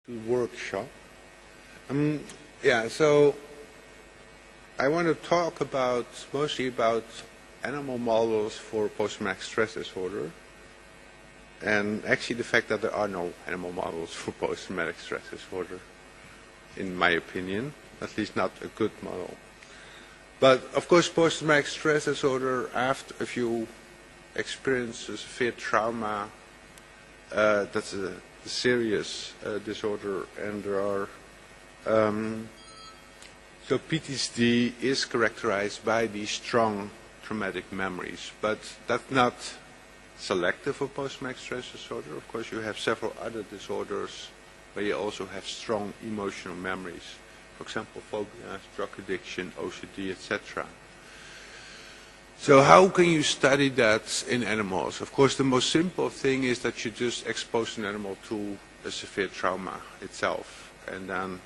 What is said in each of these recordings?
workshop. So I want to talk mostly about animal models for post-traumatic stress disorder, and actually the fact that there are no animal models for post-traumatic stress disorder, in my opinion, at least not a good model. But of course, post-traumatic stress disorder, if you experience a severe trauma, that's a serious disorder, and there are so PTSD is characterized by these strong traumatic memories, but that's not selective for post-traumatic stress disorder. Of course, you have several other disorders where you also have strong emotional memories. For example, phobias, drug addiction, OCD, etc. So how can you study that in animals? Of course, the most simple thing is that you just expose an animal to a severe trauma itself, and then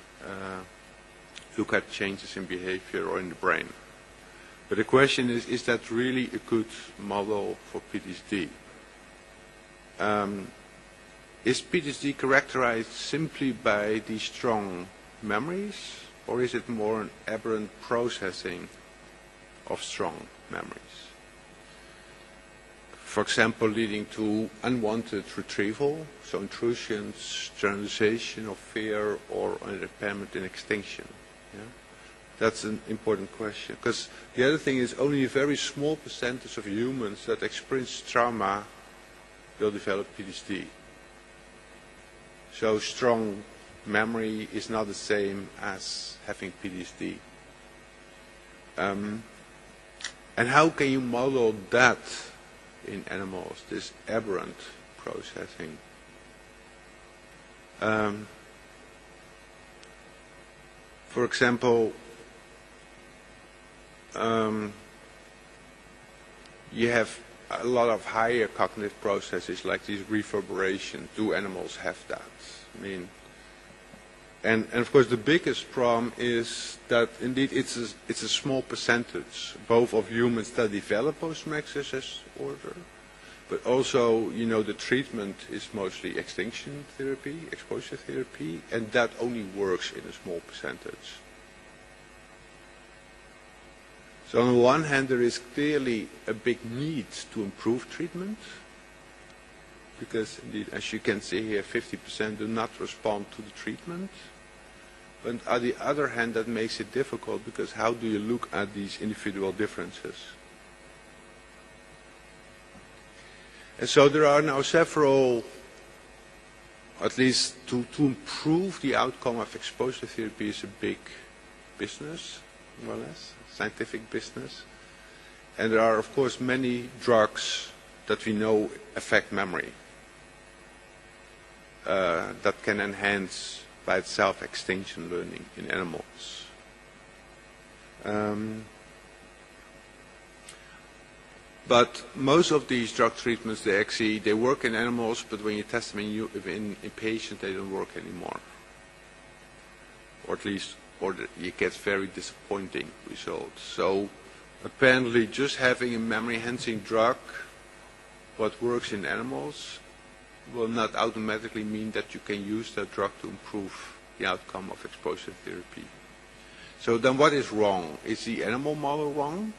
look at changes in behavior or in the brain. But the question is that really a good model for PTSD? Is PTSD characterized simply by these strong memories, or is it more an aberrant processing of strong memories? For example, leading to unwanted retrieval, so intrusions, generalization of fear, or an impairment in extinction. Yeah? That's an important question, because the other thing is only a very small percentage of humans that experience trauma will develop PTSD. So strong memory is not the same as having PTSD. And how can you model that in animals, this aberrant processing? For example, you have a lot of higher cognitive processes like these reverberation. Do animals have that? I mean, and of course the biggest problem is that indeed it's a small percentage, both of humans that develop post-traumatic stress disorder, but also, the treatment is mostly extinction therapy, exposure therapy, and that only works in a small percentage. So on the one hand, there is clearly a big need to improve treatment, because indeed, as you can see here, 50% do not respond to the treatment. But on the other hand, that makes it difficult, because how do you look at these individual differences? And so there are now several, at least to improve the outcome of exposure therapy is a big business, more or less, scientific business. And there are, of course, many drugs that we know affect memory, that can enhance by itself extinction learning in animals. But most of these drug treatments, they work in animals, but when you test them in patients, they don't work anymore. Or at least, you get very disappointing results. So apparently just having a memory-enhancing drug, what works in animals, will not automatically mean that you can use that drug to improve the outcome of exposure therapy. So then what is wrong? Is the animal model wrong?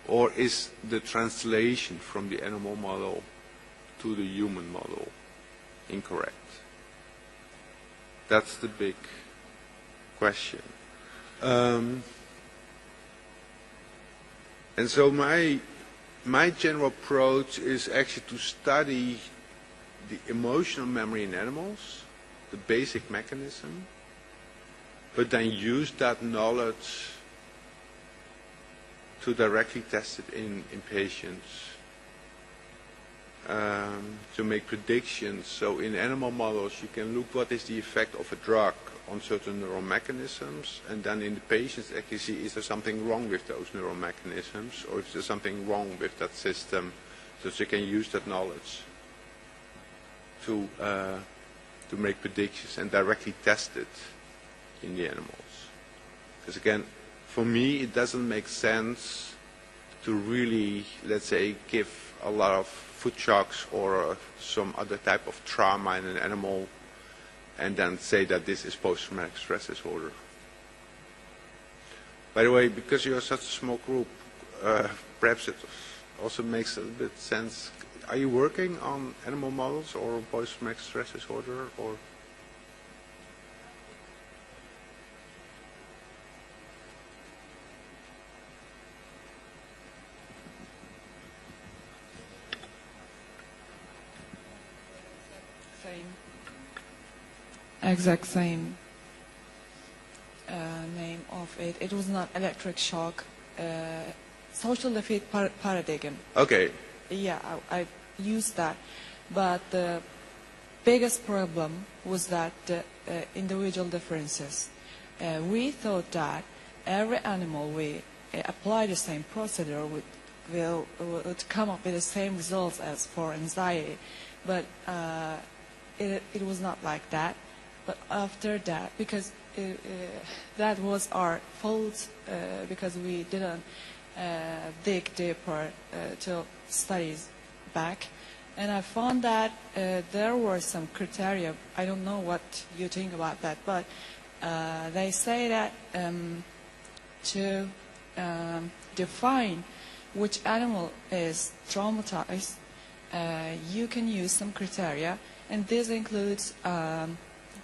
Or is the translation from the animal model to the human model incorrect? That's the big question. And so my general approach is actually to study the emotional memory in animals, the basic mechanism, but then use that knowledge to directly test it in patients, to make predictions. So in animal models, you can look what is the effect of a drug on certain neural mechanisms, and then in the patients actually see, is there something wrong with those neural mechanisms, or is there something wrong with that system, so you can use that knowledge to make predictions and directly test it in the animals. Because again, for me, it doesn't make sense to really, let's say, give a lot of food shocks or some other type of trauma in an animal and then say that this is post-traumatic stress disorder. By the way, because you're such a small group, perhaps it also makes a little bit sense. Are you working on animal models or post-traumatic stress disorder, or? Exact same name of it. It was not electric shock, social defeat paradigm. Okay. Yeah, I used that. But the biggest problem was that the individual differences. We thought that every animal we apply the same procedure would come up with the same results as for anxiety. But it was not like that. But after that, because that was our fault, because we didn't dig deeper to studies back. And I found that there were some criteria. I don't know what you think about that, but they say that to define which animal is traumatized, you can use some criteria, and this includes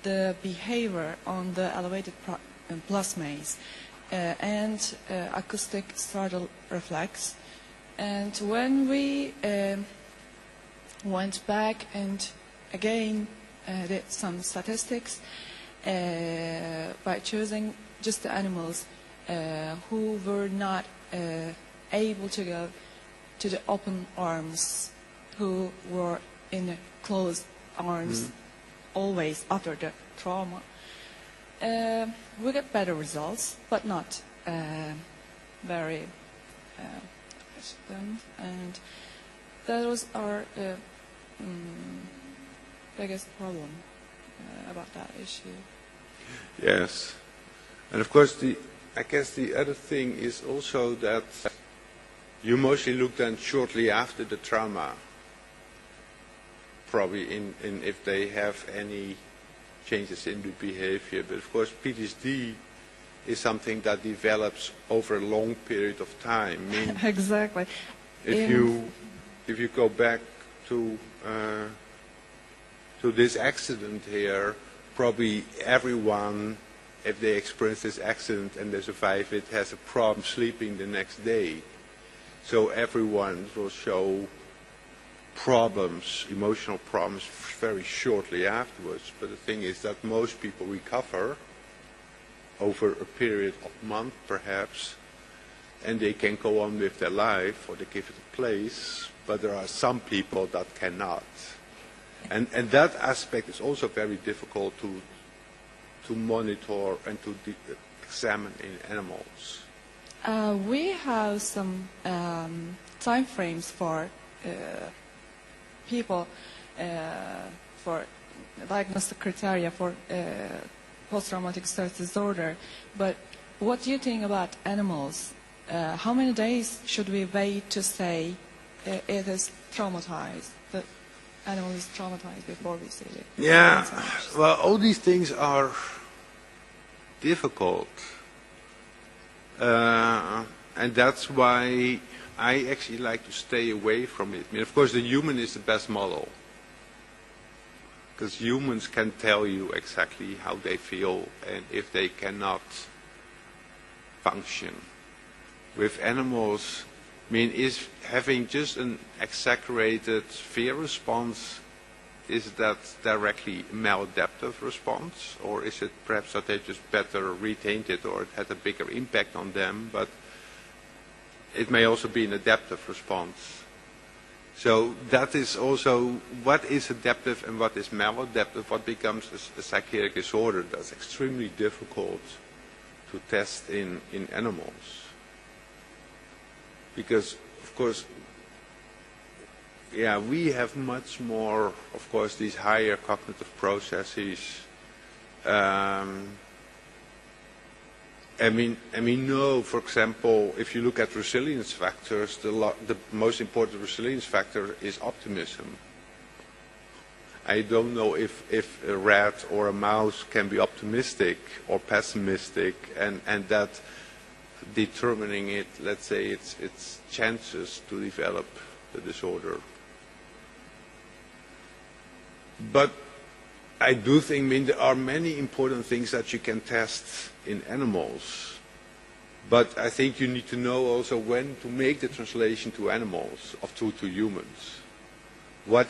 the behavior on the elevated plasmase and acoustic startle reflex. And when we went back and again did some statistics by choosing just the animals who were not able to go to the open arms, who were in the closed arms always after the trauma, we get better results, but not very efficient. And that was our biggest problem about that issue. Yes. And of course, I guess the other thing is also that you mostly look then shortly after the trauma, probably in if they have any changes in the behavior. But of course, PTSD is something that develops over a long period of time. I mean, exactly. If you go back to this accident here, probably everyone, if they experience this accident and they survive it, has a problem sleeping the next day. So everyone will show problems, emotional problems, very shortly afterwards. But the thing is that most people recover over a period of months, perhaps, and they can go on with their life, or they give it a place. But there are some people that cannot. And that aspect is also very difficult to monitor and to examine in animals. We have some time frames for people for diagnostic criteria for post-traumatic stress disorder. But what do you think about animals? How many days should we wait to say it is traumatized? The animal is traumatized before we see it. Yeah, well, all these things are difficult. And that's why I actually like to stay away from it. I mean, of course, the human is the best model, because humans can tell you exactly how they feel and if they cannot function. With animals, I mean, is having just an exaggerated fear response, is that directly a maladaptive response, or is it perhaps that they just better retained it, or it had a bigger impact on them? But it may also be an adaptive response. So that is also what is adaptive and what is maladaptive, what becomes a psychiatric disorder. That's extremely difficult to test in animals. Because, of course, yeah, we have much more, of course, these higher cognitive processes. I mean, no, for example, if you look at resilience factors, the most important resilience factor is optimism. I don't know if a rat or a mouse can be optimistic or pessimistic, and that determining it, let's say, its chances to develop the disorder. But I do think, I mean, there are many important things that you can test in animals. But I think you need to know also when to make the translation to animals, or to humans. What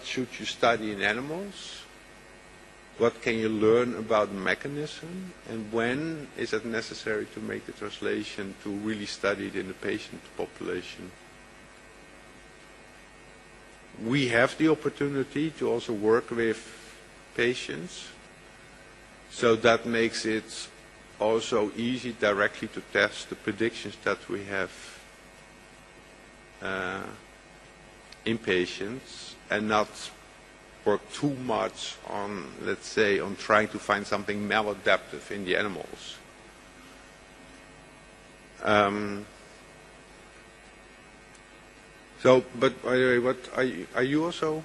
should you study in animals? What can you learn about the mechanism? And when is it necessary to make the translation to really study it in the patient population? We have the opportunity to also work with patients, so that makes it also easy directly to test the predictions that we have in patients, and not work too much on, let's say, on trying to find something maladaptive in the animals. So, but by the way, what are you also?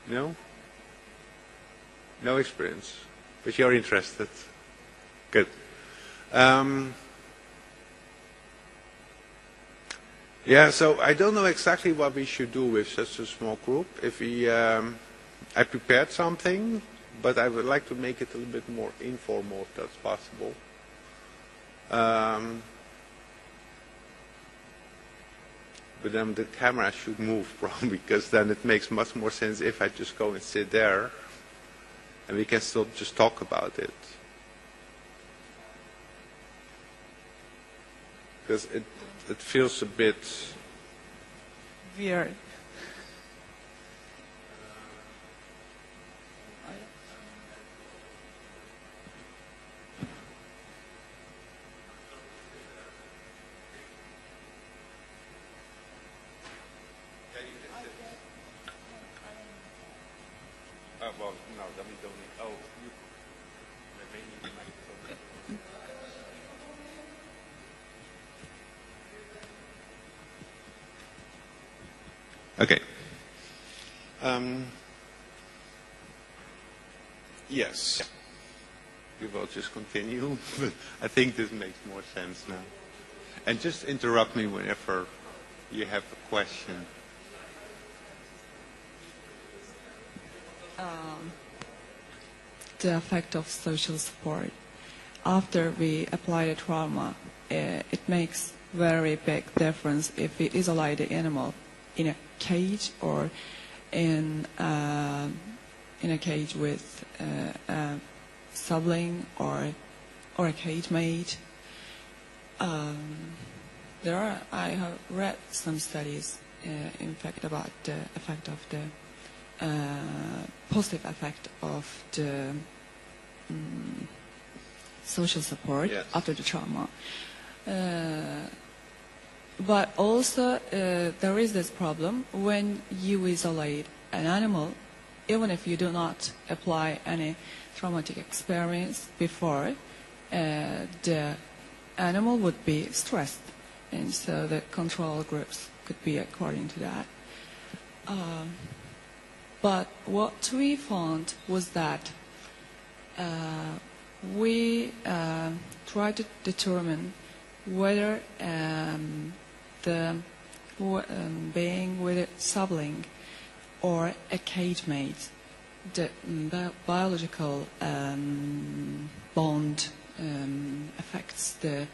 No? No experience, but you're interested. Good. Yeah, so I don't know exactly what we should do with such a small group. If we, I prepared something, but I would like to make it a little bit more informal if that's possible. But then the camera should move, probably, because then it makes much more sense if I just go and sit there, and we can still just talk about it. Because it feels a bit weird. Well, no, then we don't need. Oh, you may need the microphone. Okay. Yes. We will just continue. I think this makes more sense now. And just interrupt me whenever you have a question. The effect of social support. After we apply the trauma, it makes very big difference if we isolate the animal in a cage or in a cage with a sibling or a cage mate. I have read some studies, in fact, about the effect of the positive effect of the social support after the trauma. But also there is this problem when you isolate an animal, even if you do not apply any traumatic experience before, the animal would be stressed, and so the control groups could be according to that. But what we found was that we tried to determine whether the being with a sibling or a cage mate, the biological bond affects the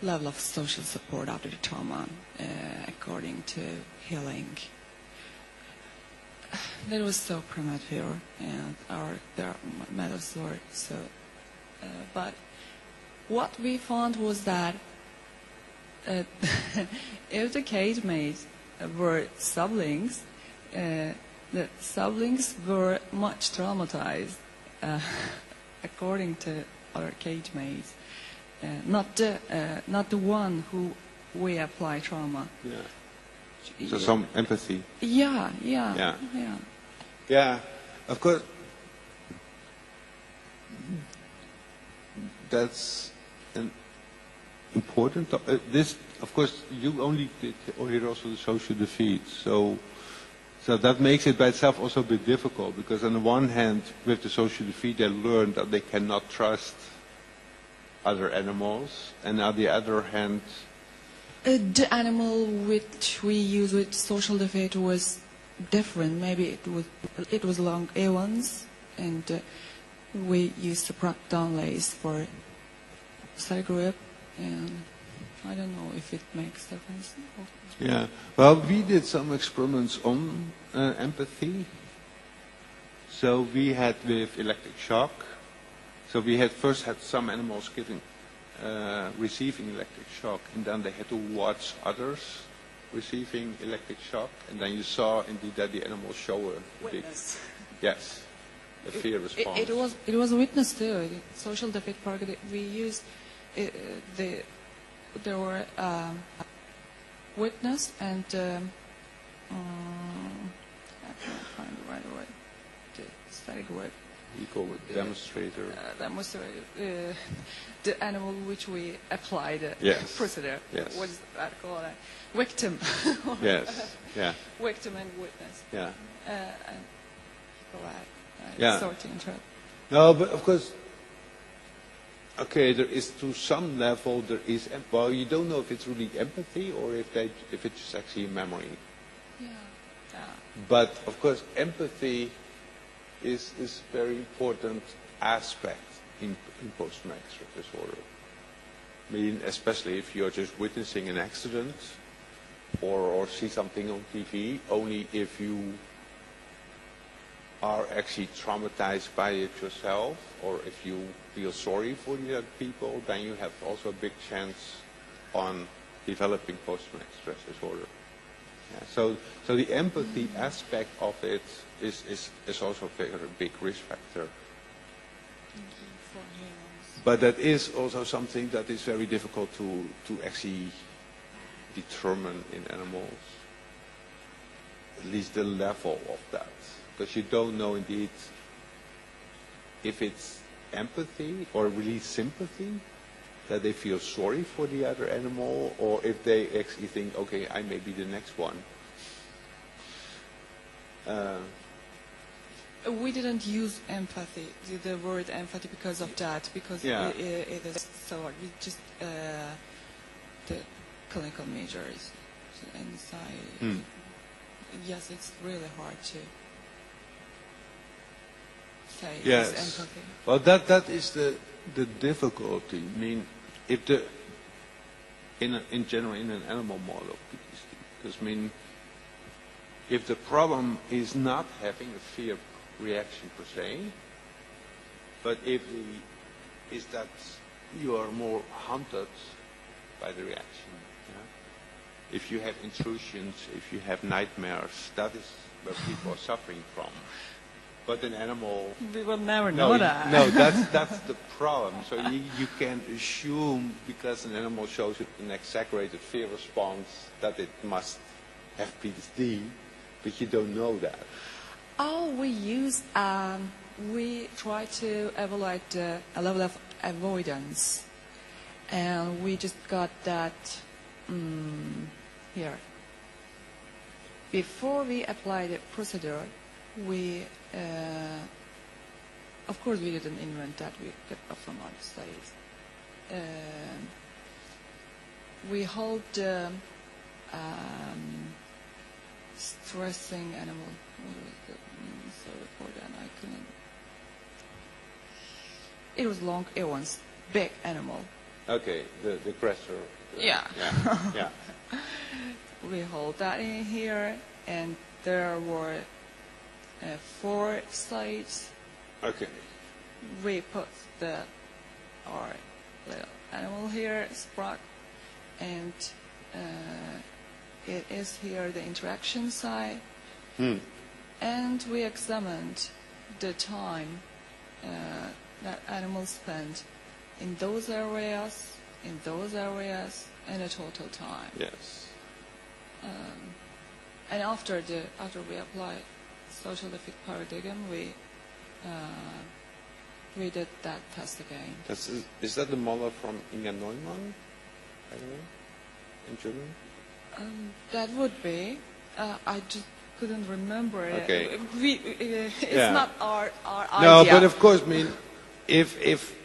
level of social support after the trauma, according to healing. That was so premature, and their methods were so. But what we found was that if the cage mates were siblings, the siblings were much traumatized, according to our cage mates. Not the one who we apply trauma. Yeah. So some empathy. Yeah. Of course, that's an important. This, of course, you only did, or here also the social defeat. So So that makes it by itself also a bit difficult, because on the one hand, with the social defeat, they learn that they cannot trust other animals, and on the other hand, the animal which we use with social defeat was different. Maybe it was long A1s, and we used the down lace for study group, and I don't know if it makes difference. yeah. Well, we did some experiments on empathy. So we had with electric shock. So we had first had some animals receiving electric shock, and then they had to watch others receiving electric shock, and then you saw indeed that the animals show a big, yes, a fear response. It was a witness too. Social defeat program we used. There were witness and I can't find the right word. The study word. We call it demonstrator. Demonstrator. The animal which we applied yes. procedure. Yes. What is that called? Victim. Yes. Yeah. Victim and witness. Yeah. And yeah. sorting interrupt. No, but of course. Okay, there is to some level there is. Well, you don't know if it's really empathy or if it's actually memory. Yeah. Yeah. But of course, empathy is a very important aspect in post-traumatic stress disorder. I mean, especially if you're just witnessing an accident or see something on TV, only if you are actually traumatized by it yourself, or if you feel sorry for the other people, then you have also a big chance on developing post-traumatic stress disorder. Yeah, so the empathy aspect of it is also a very big risk factor. But that is also something that is very difficult to actually determine in animals, at least the level of that. Because you don't know indeed if it's empathy or really sympathy, that they feel sorry for the other animal, or if they actually think, okay, I may be the next one. We didn't use empathy, the word empathy, because of that, because yeah. it is so hard. We just, the clinical majors inside. Yes, it's really hard to say yes. it's empathy. Well, that is the difficulty. I mean, if in general in an animal model of PTSD, because I mean, if the problem is not having a fear reaction per se, but if is that you are more haunted by the reaction. Yeah? If you have intrusions, if you have nightmares, that is where people are suffering from. But an animal... We will never know that. No, that's the problem. So you can assume, because an animal shows an exaggerated fear response, that it must have PTSD, but you don't know that. Oh, we try to evaluate a level of avoidance, and we just got that here. Before we apply the procedure, we, of course, we didn't invent that. We got it from other studies. We hold the stressing animal. Sorry for that. I couldn't. It was long. It was big animal. Okay, the aggressor. Yeah. Yeah. We hold that in here, and there were 4 sites. Okay. We put our little animal here, Sprock, and it is here the interaction side. And we examined the time that animals spent in those areas, and the total time. Yes. And after we apply social defeat paradigm, we did that test again. Is that the model from Inga Neumann, by the way, in Germany? That would be. couldn't remember. Okay. It's not our No, idea. but of course, I mean, if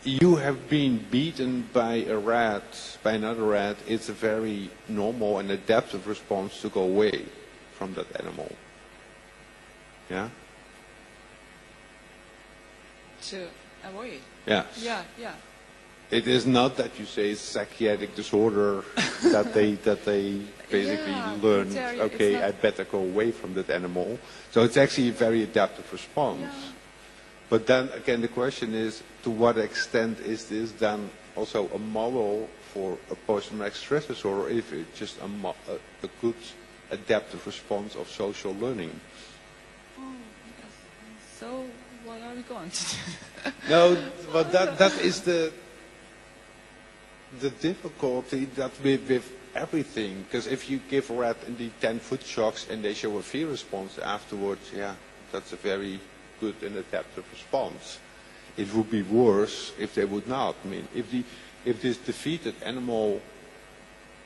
you have been beaten by a rat, by another rat, it's a very normal and adaptive response to go away from that animal. Yeah? To avoid. Yes. Yeah, yeah. It is not that you say psychiatric disorder that they basically Yeah, learned, it's okay, not- I better go away from that animal. So it's actually a very adaptive response. Yeah. But then again, the question is, to what extent is this then also a model for a post-traumatic stress disorder, if it's just a good adaptive response of social learning? Oh, yes. So what are we going to do? No, but that is the difficulty that with everything, because if you give a rat indeed 10 foot shocks and they show a fear response afterwards, yeah, that's a very good and adaptive response. It would be worse if they would not. I mean, if this defeated animal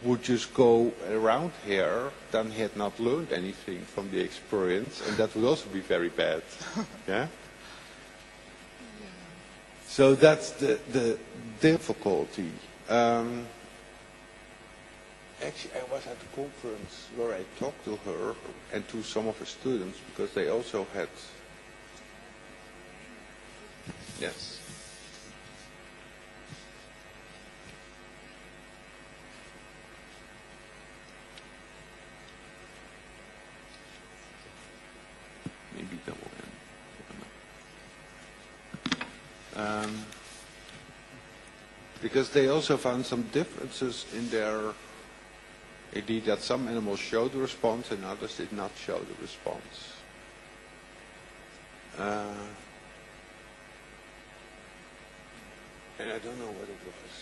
would just go around here, then he had not learned anything from the experience, and that would also be very bad. Yeah? So that's the difficulty. Actually, I was at a conference where I talked to her and to some of her students, because they also had... Yes. Maybe double N. Because they also found some differences in their idea that some animals showed the response and others did not show the response. And I don't know what it was.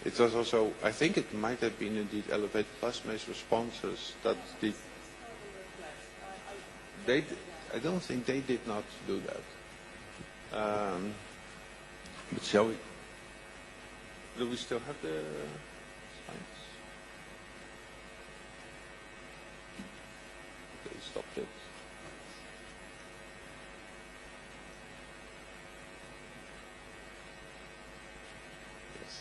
It was also, I think it might have been indeed elevated plasmase responses that I don't think they did not do that. But shall we? Do we still have the slides? Okay, stopped it. Yes.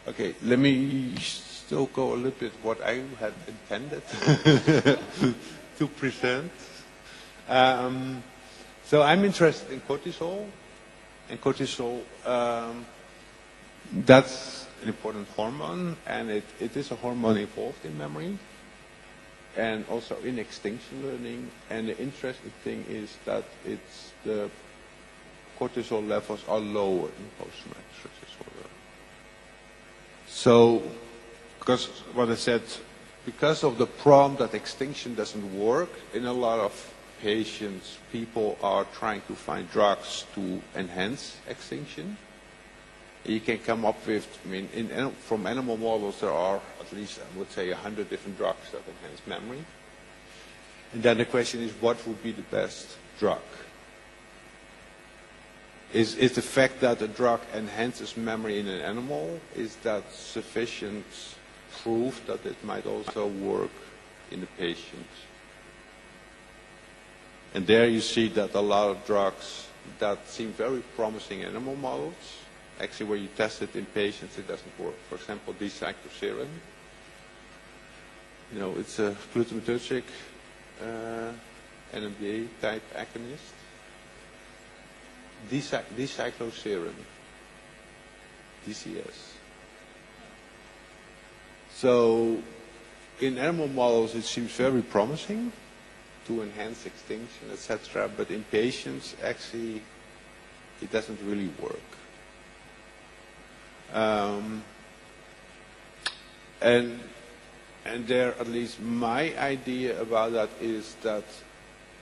Okay, let me still go a little bit what I had intended to present. So I'm interested in cortisol, and cortisol, that's an important hormone, and it is a hormone involved in memory and also in extinction learning. And the interesting thing is that it's the cortisol levels are lower in post-traumatic stress disorder. So, because what I said, because of the problem that extinction doesn't work, in a lot of patients, people are trying to find drugs to enhance extinction. You can come up with, I mean, from animal models there are at least, I would say, 100 different drugs that enhance memory. And then the question is, what would be the best drug? Is the fact that a drug enhances memory in an animal, is that sufficient proof that it might also work in the patient? And there you see that a lot of drugs that seem very promising in animal models, actually when you test it in patients it doesn't work. For example, D-cycloserine. You know, it's a glutamatergic NMDA type agonist. D-cycloserine, DCS. So in animal models it seems very promising to enhance extinction, etc. But in patients, actually, it doesn't really work. And there, at least my idea about that is that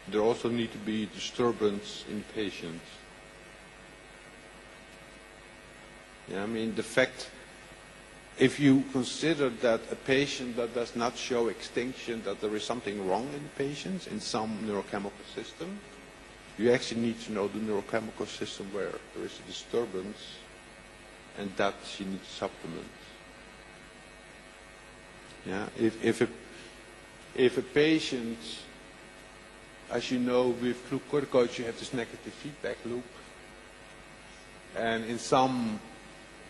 there also need to be disturbance in patients. Yeah, I mean, the fact if you consider that a patient that does not show extinction, that there is something wrong in the patient, in some neurochemical system, you actually need to know the neurochemical system where there is a disturbance, and that you need to supplement. Yeah, if a patient, as you know, with glucocorticoids, you have this negative feedback loop, and in some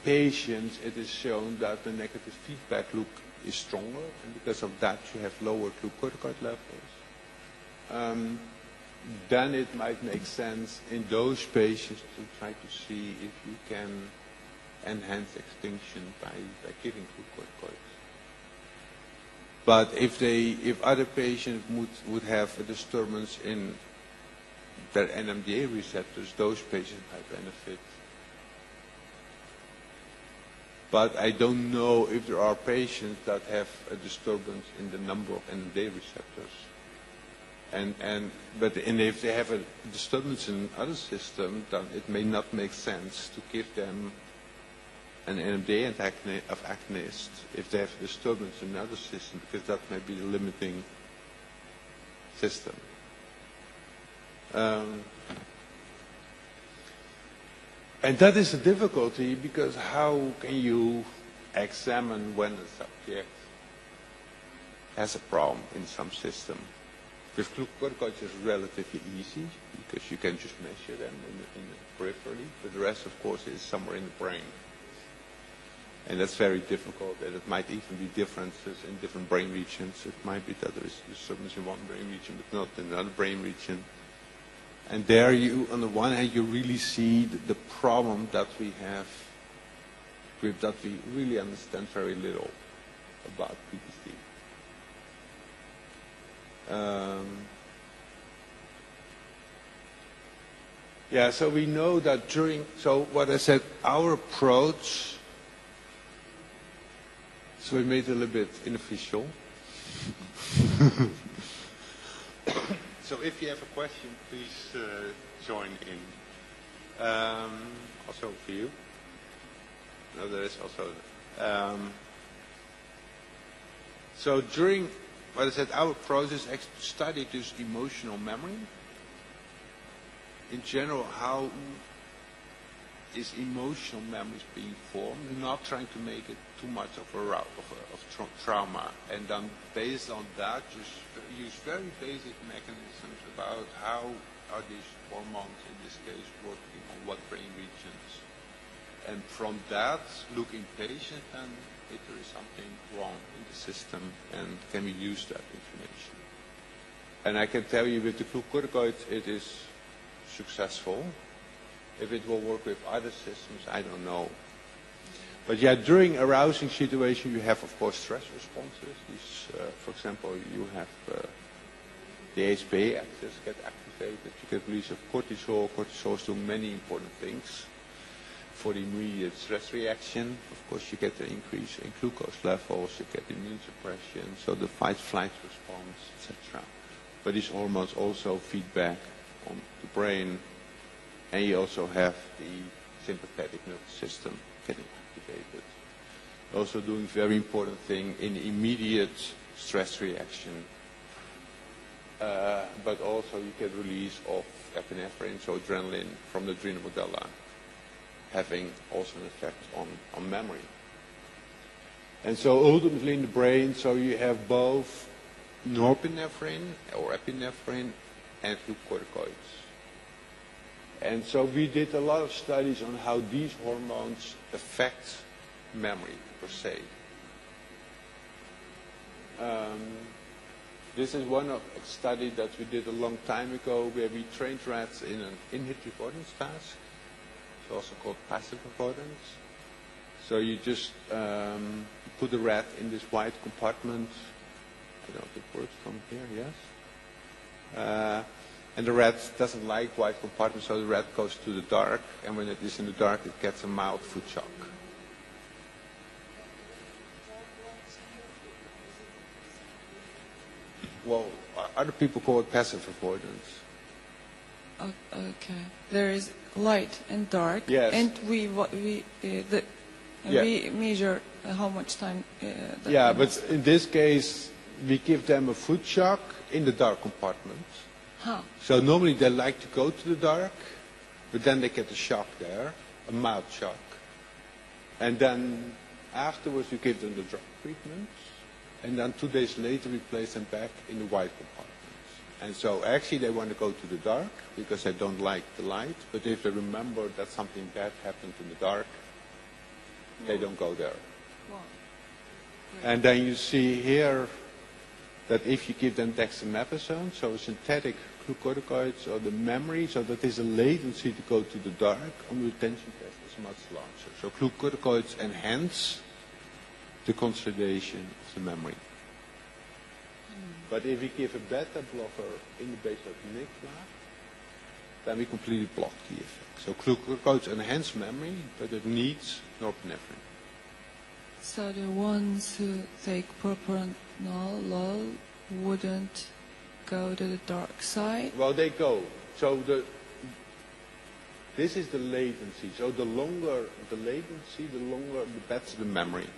patients, it is shown that the negative feedback loop is stronger, and because of that, you have lower glucocorticoid levels. Then it might make sense in those patients to try to see if you can enhance extinction by giving glucocorticoids. But if other patients would have a disturbance in their NMDA receptors, those patients might benefit. But I don't know if there are patients that have a disturbance in the number of NMDA receptors. But if they have a disturbance in other systems, then it may not make sense to give them an NMDA agonist if they have a disturbance in another system, because that may be the limiting system. And that is a difficulty, because how can you examine when a subject has a problem in some system? With glucocorticoids it's relatively easy, because you can just measure them in the periphery, but the rest, of course, is somewhere in the brain. And that's very difficult, and it might even be differences in different brain regions. It might be that there is disturbance in one brain region, but not in another brain region. And there you, on the one hand, you really see the problem that we have with that we really understand very little about PTSD. Yeah, so we know that so what I said, our approach, so we made it a little bit unofficial. So if you have a question, please join in. Also for you. No, there is also. So during what I said, our process to study this emotional memory. In general, how is emotional memories being formed? Not trying to make it too much of a route of trauma, and then based on that, just use very basic mechanisms about how are these hormones, in this case, working on what brain regions, and from that, look in patient and if there is something wrong in the system, and can we use that information? And I can tell you with the glucocorticoids, it is successful. If it will work with other systems, I don't know. But yeah, during arousing situation, you have, of course, stress responses. These, for example, you have the HPA axis get activated. You get release of cortisol. Cortisol is doing many important things. For the immediate stress reaction, of course, you get an increase in glucose levels. You get immune suppression, so the fight-flight response, etc. But these hormones also feedback on the brain. And you also have the sympathetic nervous system getting activated. Also doing very important thing in immediate stress reaction. But also you get release of epinephrine, so adrenaline, from the adrenal medulla, having also an effect on memory. And so ultimately in the brain, so you have both norepinephrine or epinephrine and glucocorticoids. And so we did a lot of studies on how these hormones affect memory per se. This is one of a study that we did a long time ago where we trained rats in an in-hit avoidance task. It's also called passive avoidance. So you just put the rat in this white compartment. I don't know if it works from here, yes? And the rat doesn't like white compartments, so the rat goes to the dark, and when it is in the dark, it gets a mild food shock. Well, other people call it passive avoidance. Okay. There is light and dark, yes. and we Yeah. measure how much time? Yeah, but in this case, we give them a food shock in the dark compartment. Huh. So normally they like to go to the dark, but then they get a shock there, a mild shock. And then afterwards you give them the drug treatment, and then 2 days later we place them back in the white compartment. And so actually they want to go to the dark because they don't like the light, but if they remember that something bad happened in the dark, they don't go there. Wow. And then you see here that if you give them dexamethasone, so synthetic glucocorticoids or the memory, so that there's a latency to go to the dark, on the retention test is much larger. So glucocorticoids enhance the consolidation of the memory. But if we give a beta blocker in the base of the amygdala, then we completely block the effect. So glucocorticoids enhance memory, but it needs norepinephrine. So the ones who take propranolol wouldn't go to the dark side? Well, they go. So this is the latency. So the longer the latency, the better the memory.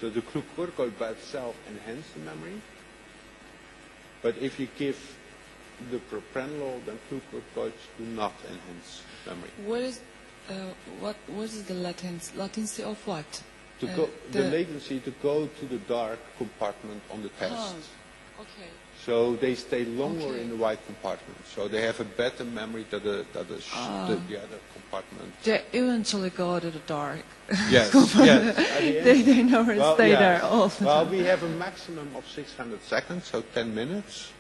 So the glucocorticoid by itself enhances the memory. But if you give the propranolol, then glucocorticoids do not enhance memory. What is the latency of what? The latency to go to the dark compartment on the test. Oh, okay. So they stay longer in the white compartment. So they have a better memory than the other compartment. They eventually go to the dark. Yes, yes. They never stay there all the time. We have a maximum of 600 seconds, so 10 minutes.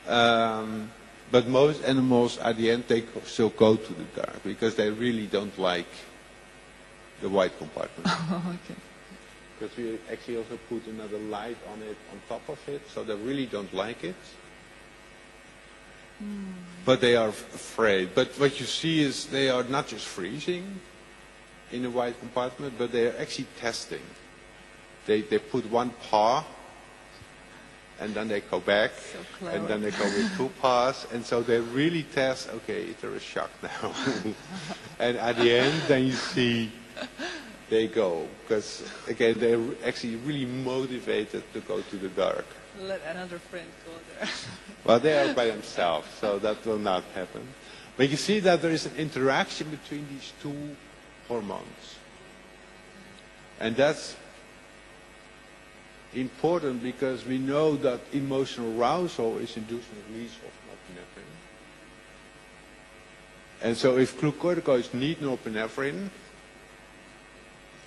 But most animals, at the end, they still go to the dark because they really don't like the white compartment. Okay. Because we actually also put another light on it, on top of it, so they really don't like it. But they are afraid. But what you see is they are not just freezing in the white compartment, but they are actually testing. They put one paw, and then they go back, So and then they go with 2 paws, and so they really test, okay, is there a shock now? And at the end, then you see they go, because again, they're actually really motivated to go to the dark. Let another friend go there. Well, they are by themselves, so that will not happen. But you see that there is an interaction between these 2 hormones. And that's important because we know that emotional arousal is inducing the release of norepinephrine. And so if glucocorticoids need norepinephrine,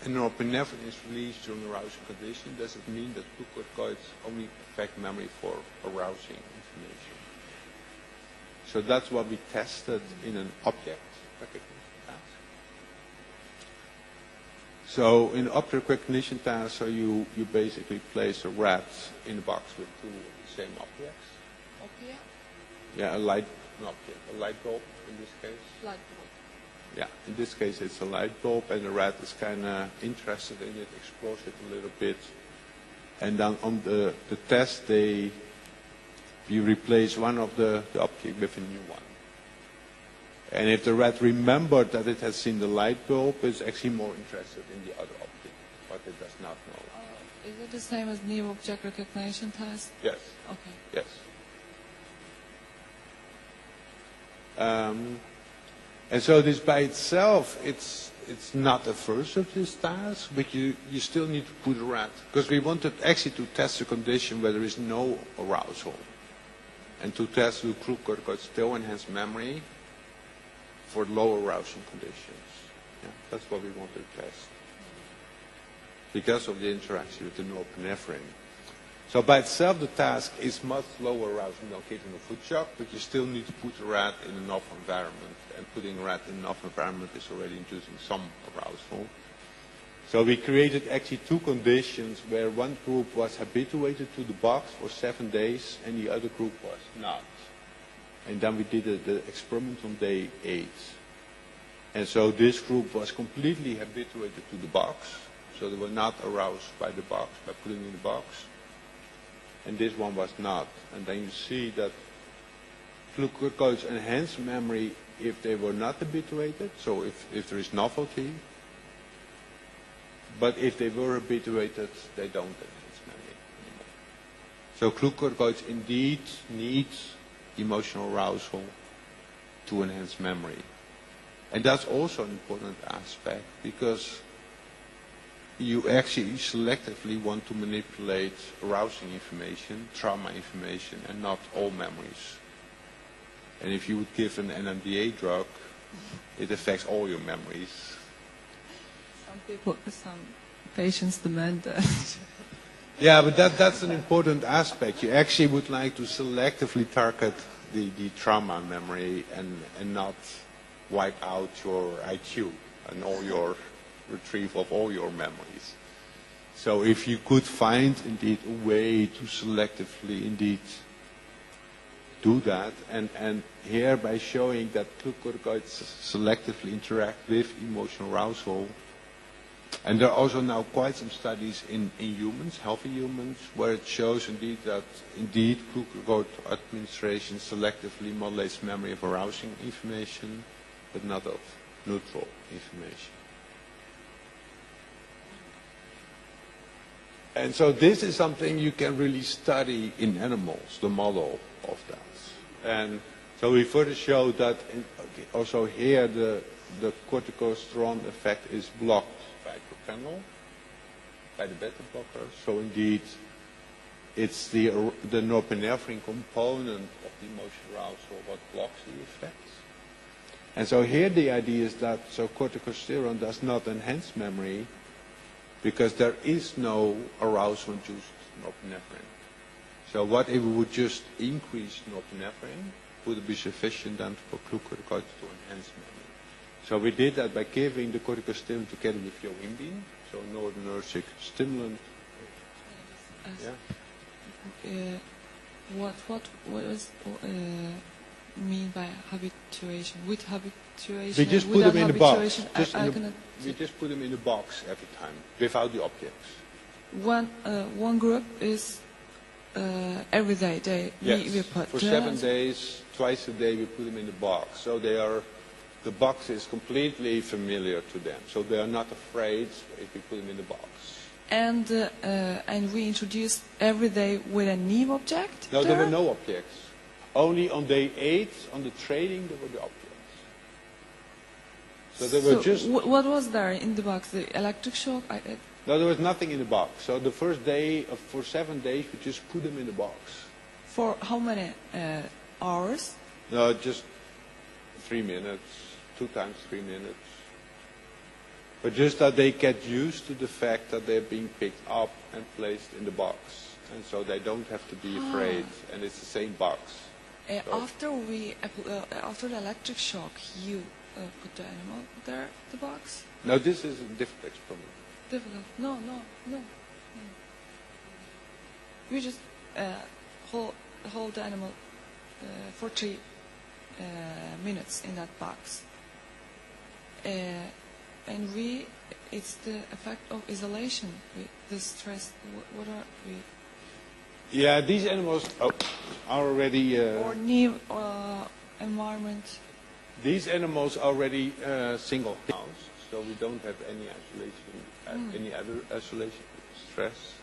and norepinephrine is released during arousal condition, does it mean that glucocorticoids only affect memory for arousing information? So that's what we tested in an object recognition task. So in object recognition task, so you basically place a rat in a box with 2 of the same objects. Okay. Yeah, a light bulb in this case. Light bulb. Yeah, in this case it's a light bulb, and the rat is kind of interested in it, explores it a little bit. And then on the test, we replace one of the object with a new one. And if the rat remembered that it has seen the light bulb, it's actually more interested in the other object, but it does not know. Is it the same as new object recognition test? Yes. Okay. Yes. And so this by itself, it's not the first of this task, but you still need to put a rat, because we wanted actually to test the condition where there is no arousal, and to test the glucocorticoids still enhance memory for low arousal conditions. Yeah, that's what we wanted to test, because of the interaction with the norepinephrine. So by itself, the task is much lower arousal than giving a food shock, but you still need to put a rat in an off environment, and putting a rat in an off environment is already inducing some arousal. So we created actually 2 conditions where one group was habituated to the box for 7 days, and the other group was not. And then we did the experiment on day 8. And so this group was completely habituated to the box, so they were not aroused by the box, by putting in the box. And this one was not. And then you see that glucocorticoids enhance memory if they were not habituated, so if there is novelty. but if they were habituated, they don't enhance memory anymore. So glucocorticoids indeed need emotional arousal to enhance memory. And that's also an important aspect because you actually selectively want to manipulate arousing information, trauma information, and not all memories. And if you would give an NMDA drug, it affects all your memories. Some patients demand that. Yeah, but that's an important aspect. You actually would like to selectively target the trauma memory and not wipe out your IQ and all your retrieve of all your memories. So if you could find indeed a way to selectively indeed do that, and here by showing that glucocorticoids selectively interact with emotional arousal, and there are also now quite some studies in humans, healthy humans, where it shows indeed that indeed glucocorticoid administration selectively modulates memory of arousing information, but not of neutral information. And so this is something you can really study in animals, the model of that. And so we further show that also here the corticosteroid effect is blocked by propranolol, by the beta blocker. So indeed, it's the norepinephrine component of the emotional arousal what blocks the effects. And so here the idea is that so corticosteroid does not enhance memory because there is no arousal-induced norepinephrine. So what if we would just increase norepinephrine, would it be sufficient then for glucocorticoids to enhance memory? So we did that by giving the corticosteroid together with yohimbine, so noradrenergic stimulant. What is mean by habituation? With habituation? We just put them in the box. We just put them in the box every time, without the objects. One group is every day. We put for 7 days, twice a day we put them in the box. So the box is completely familiar to them. So they are not afraid if we put them in the box. And we introduced every day with a new object? No, there were no objects. Only on day 8, on the training, there were the objects. So they were just... What was there in the box? The electric shock? No, there was nothing in the box. So the first day, for 7 days, we just put them in the box. For how many hours? No, just 3 minutes, 2 times 3 minutes. But just that they get used to the fact that they're being picked up and placed in the box. And so they don't have to be afraid. And it's the same box. After the electric shock, you put the animal there, the box? No, this is a different experiment. Difficult? No. We just hold the animal for 3 minutes in that box. And it's the effect of isolation, the stress. What are we? Yeah, these animals are already... or new environment. These animals are already single house, so we don't have any isolation, any other isolation stress.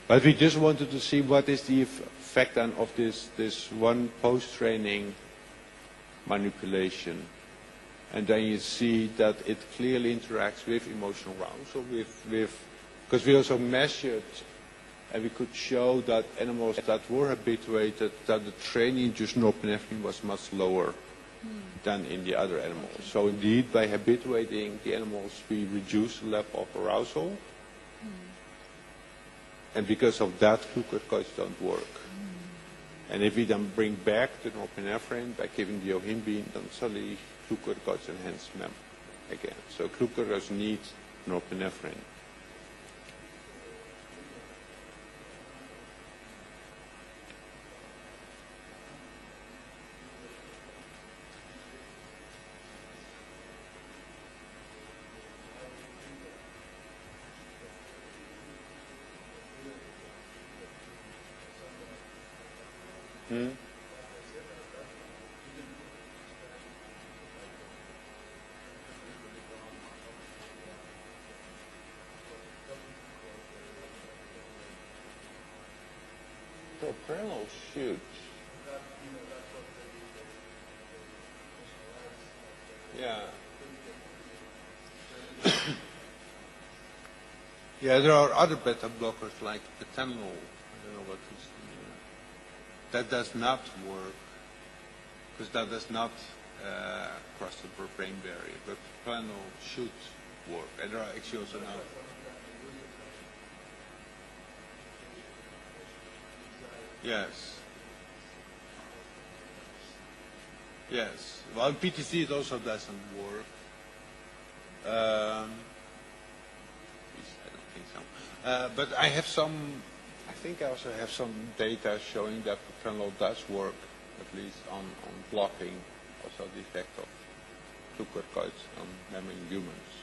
But we just wanted to see what is the effect then of this one post-training manipulation. And then you see that it clearly interacts with emotional arousal, because we also measured and we could show that animals that were habituated, that the training-induced norepinephrine was much lower than in the other animals. Okay. So indeed, by habituating the animals, we reduce the level of arousal. And because of that, glucocorticoids don't work. And if we then bring back the norepinephrine by giving the yohimbine, then suddenly glucocorticoids enhance memory again. So glucocorticoids need norepinephrine. should. Yeah. Yeah, there are other beta blockers like etanol. I don't know what is. That does not work because that does not cross the blood-brain barrier. But etanol should work, and there are actually also now. Yes. Yes. Well, PTC it also doesn't work. I don't think so. But I have I think I also have some data showing that propranolol does work, at least on blocking also the effect of glucocorticoids on memory in humans.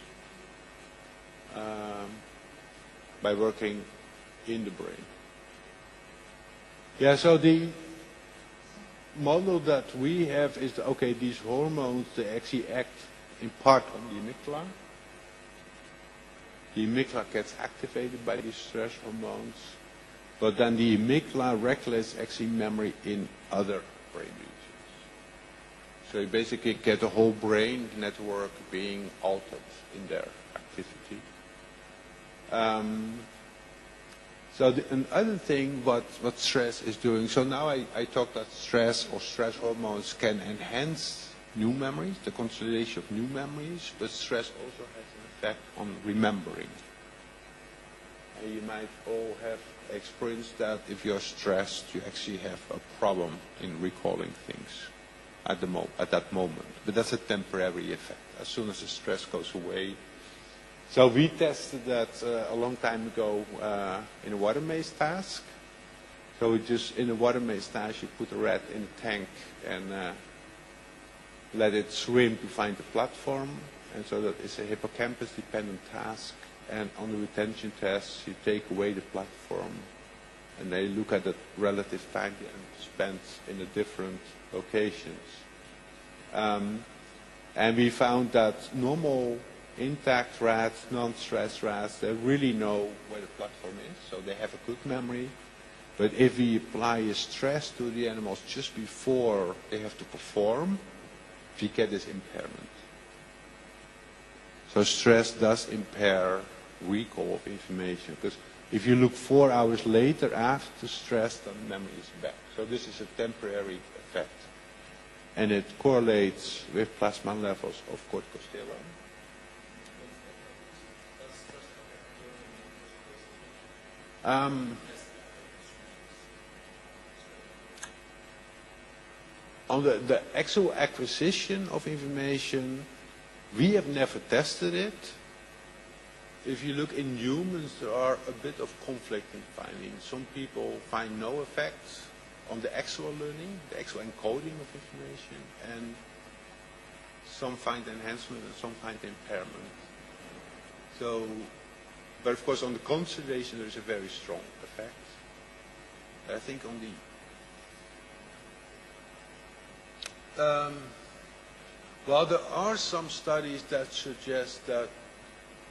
By working in the brain. Yeah, so the model that we have is, okay, these hormones, they actually act in part on the amygdala. The amygdala gets activated by these stress hormones, but then the amygdala regulates actually memory in other brain regions. So you basically get the whole brain network being altered in their activity. So another thing what stress is doing, so now I talked that stress or stress hormones can enhance new memories, the consolidation of new memories, but stress also has an effect on remembering. And you might all have experienced that if you're stressed, you actually have a problem in recalling things at that moment. But that's a temporary effect. As soon as the stress goes away. So we tested that a long time ago in a water maze task. So in a water maze task, you put a rat in a tank and let it swim to find the platform. And so that is a hippocampus-dependent task. And on the retention test, you take away the platform and they look at the relative time spent in the different locations. And we found that normal intact rats, non-stressed rats, they really know where the platform is, so they have a good memory. But if we apply a stress to the animals just before they have to perform, we get this impairment. So stress does impair recall of information, because if you look 4 hours later after stress, then memory is back. So this is a temporary effect. And it correlates with plasma levels of corticosteroid. On the actual acquisition of information, we have never tested it. If you look in humans, there are a bit of conflicting findings. Some people find no effects on the actual learning, the actual encoding of information, and some find enhancement and some find impairment. So, but of course on the consolidation there is a very strong effect. I think on the well, there are some studies that suggest that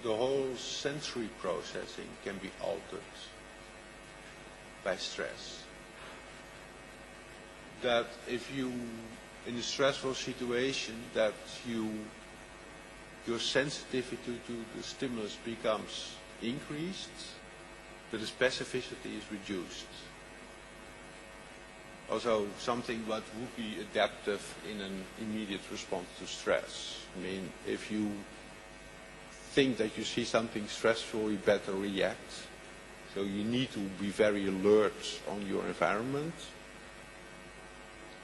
the whole sensory processing can be altered by stress. That if you, in a stressful situation, that your sensitivity to the stimulus becomes increased, but the specificity is reduced. Also, something what would be adaptive in an immediate response to stress. I mean, if you think that you see something stressful, you better react. So you need to be very alert on your environment.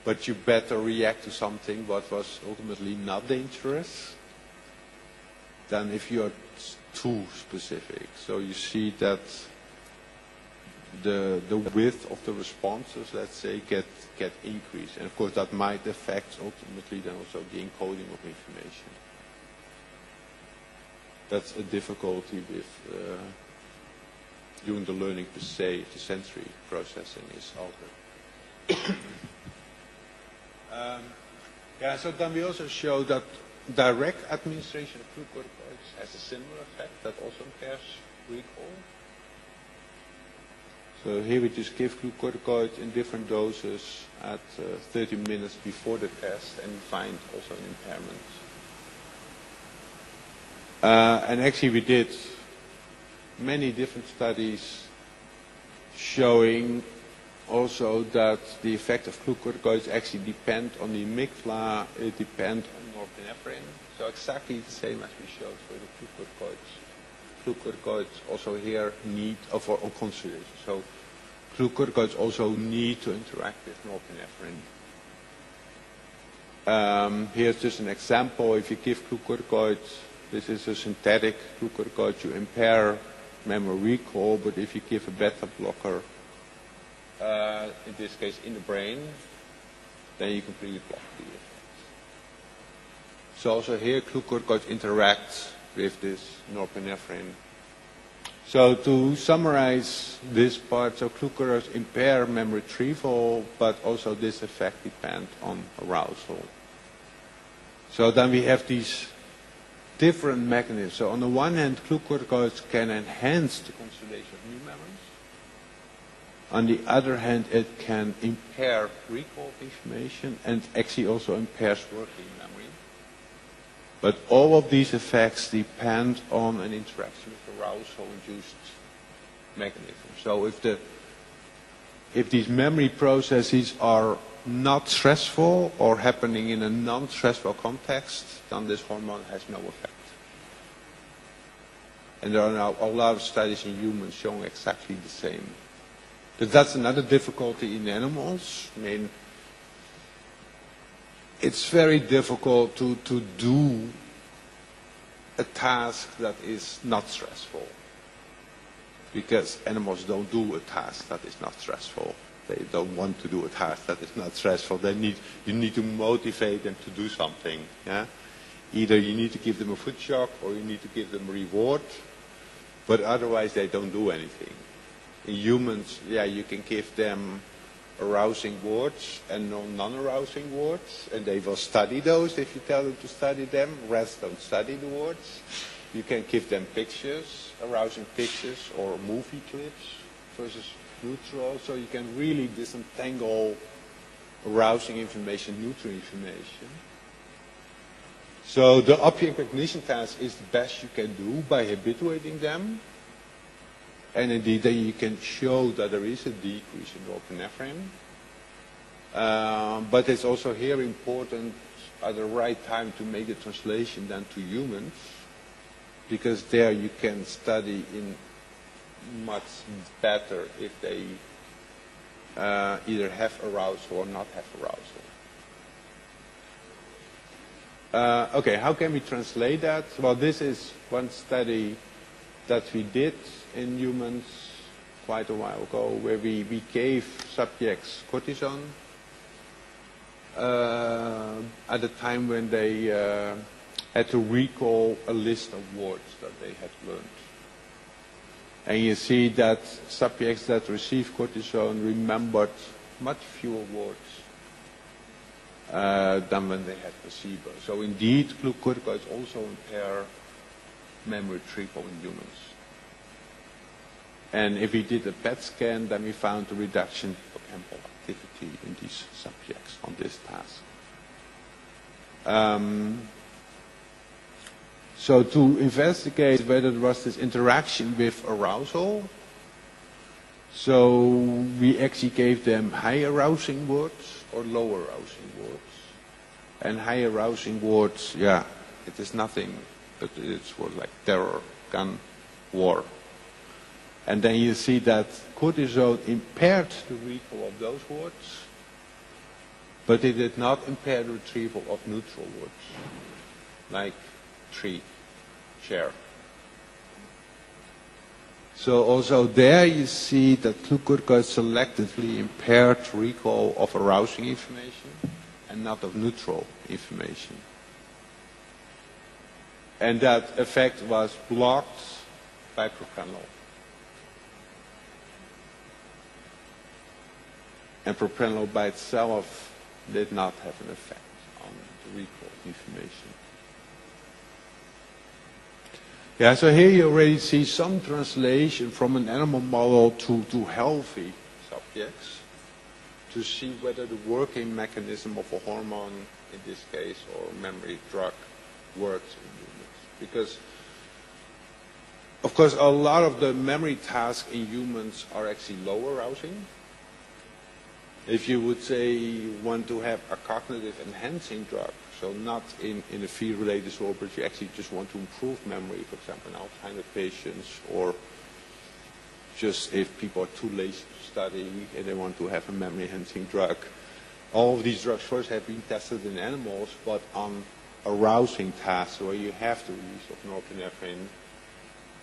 But you better react to something what was ultimately not dangerous than if you're too specific. So you see that the width of the responses, let's say, get increased. And of course that might affect ultimately then also the encoding of information. That's a difficulty with doing the learning per se if the sensory processing is altered. Yeah, so then we also show that direct administration of glucocorticoids has a similar effect that also impairs recall. So here we just give glucocorticoids in different doses at 30 minutes before the test, and we find also an impairment. And actually we did many different studies showing also that the effect of glucocorticoids actually depend on the amygdala, it depends on norepinephrine. So exactly the same as we showed for the glucocorticoids. Glucocorticoids also here need, for consolidation. So glucocorticoids also need to interact with norepinephrine. Here's just an example. If you give glucocorticoids, this is a synthetic glucocorticoid, you impair memory recall, but if you give a beta blocker, in this case in the brain, then you completely block the effect. So also here glucocorticoids interact with this norepinephrine. So to summarize this part, so glucocorticoids impair memory retrieval, but also this effect depends on arousal. So then we have these different mechanisms. So on the one hand, glucocorticoids can enhance the consolidation of new memories. On the other hand, it can impair recall information and actually also impairs working memory. But all of these effects depend on an interaction with arousal-induced mechanism. So if these memory processes are not stressful or happening in a non-stressful context, then this hormone has no effect. And there are now a lot of studies in humans showing exactly the same. But that's another difficulty in animals. I mean, it's very difficult to do a task that is not stressful. Because animals don't do a task that is not stressful. They don't want to do a task that is not stressful. You need to motivate them to do something. Yeah? Either you need to give them a food shock or you need to give them a reward. But otherwise they don't do anything. In humans, yeah, you can give them arousing words and non-arousing words, and they will study those if you tell them to study them. Rats don't study the words. You can give them pictures, arousing pictures, or movie clips versus neutral, so you can really disentangle arousing information, neutral information. So the object recognition task is the best you can do by habituating them. And indeed, then you can show that there is a decrease in norepinephrine. But it's also here important at the right time to make the translation then to humans, because there you can study in much better if they either have arousal or not have arousal. Okay, how can we translate that? Well, this is one study that we did in humans quite a while ago, where we gave subjects cortisone at a time when they had to recall a list of words that they had learned. And you see that subjects that received cortisone remembered much fewer words than when they had placebo. So indeed, glucocorticoids also impair memory retrieval in humans. And if we did a PET scan, then we found a reduction of hippocampal activity in these subjects on this task. So to investigate whether there was this interaction with arousal, so we actually gave them high arousing words or low arousing words. And high arousing words, yeah, it is nothing, but it's words like terror, gun, war. And then you see that cortisone impaired the recall of those words, but it did not impair the retrieval of neutral words, like tree, chair. So also there you see that glucocorticoids selectively impaired recall of arousing information and not of neutral information. And that effect was blocked by propranolol. And propranolol by itself did not have an effect on the recall information. Yeah, so here you already see some translation from an animal model to healthy subjects to see whether the working mechanism of a hormone, in this case, or memory drug, works in humans. Because, of course, a lot of the memory tasks in humans are actually low arousing. If you would say want to have a cognitive enhancing drug, so not in a fear-related disorder, but you actually just want to improve memory, for example, in Alzheimer's patients, or just if people are too lazy to study and they want to have a memory-enhancing drug. All of these drugs first have been tested in animals, but on arousing tasks where you have to use of norepinephrine,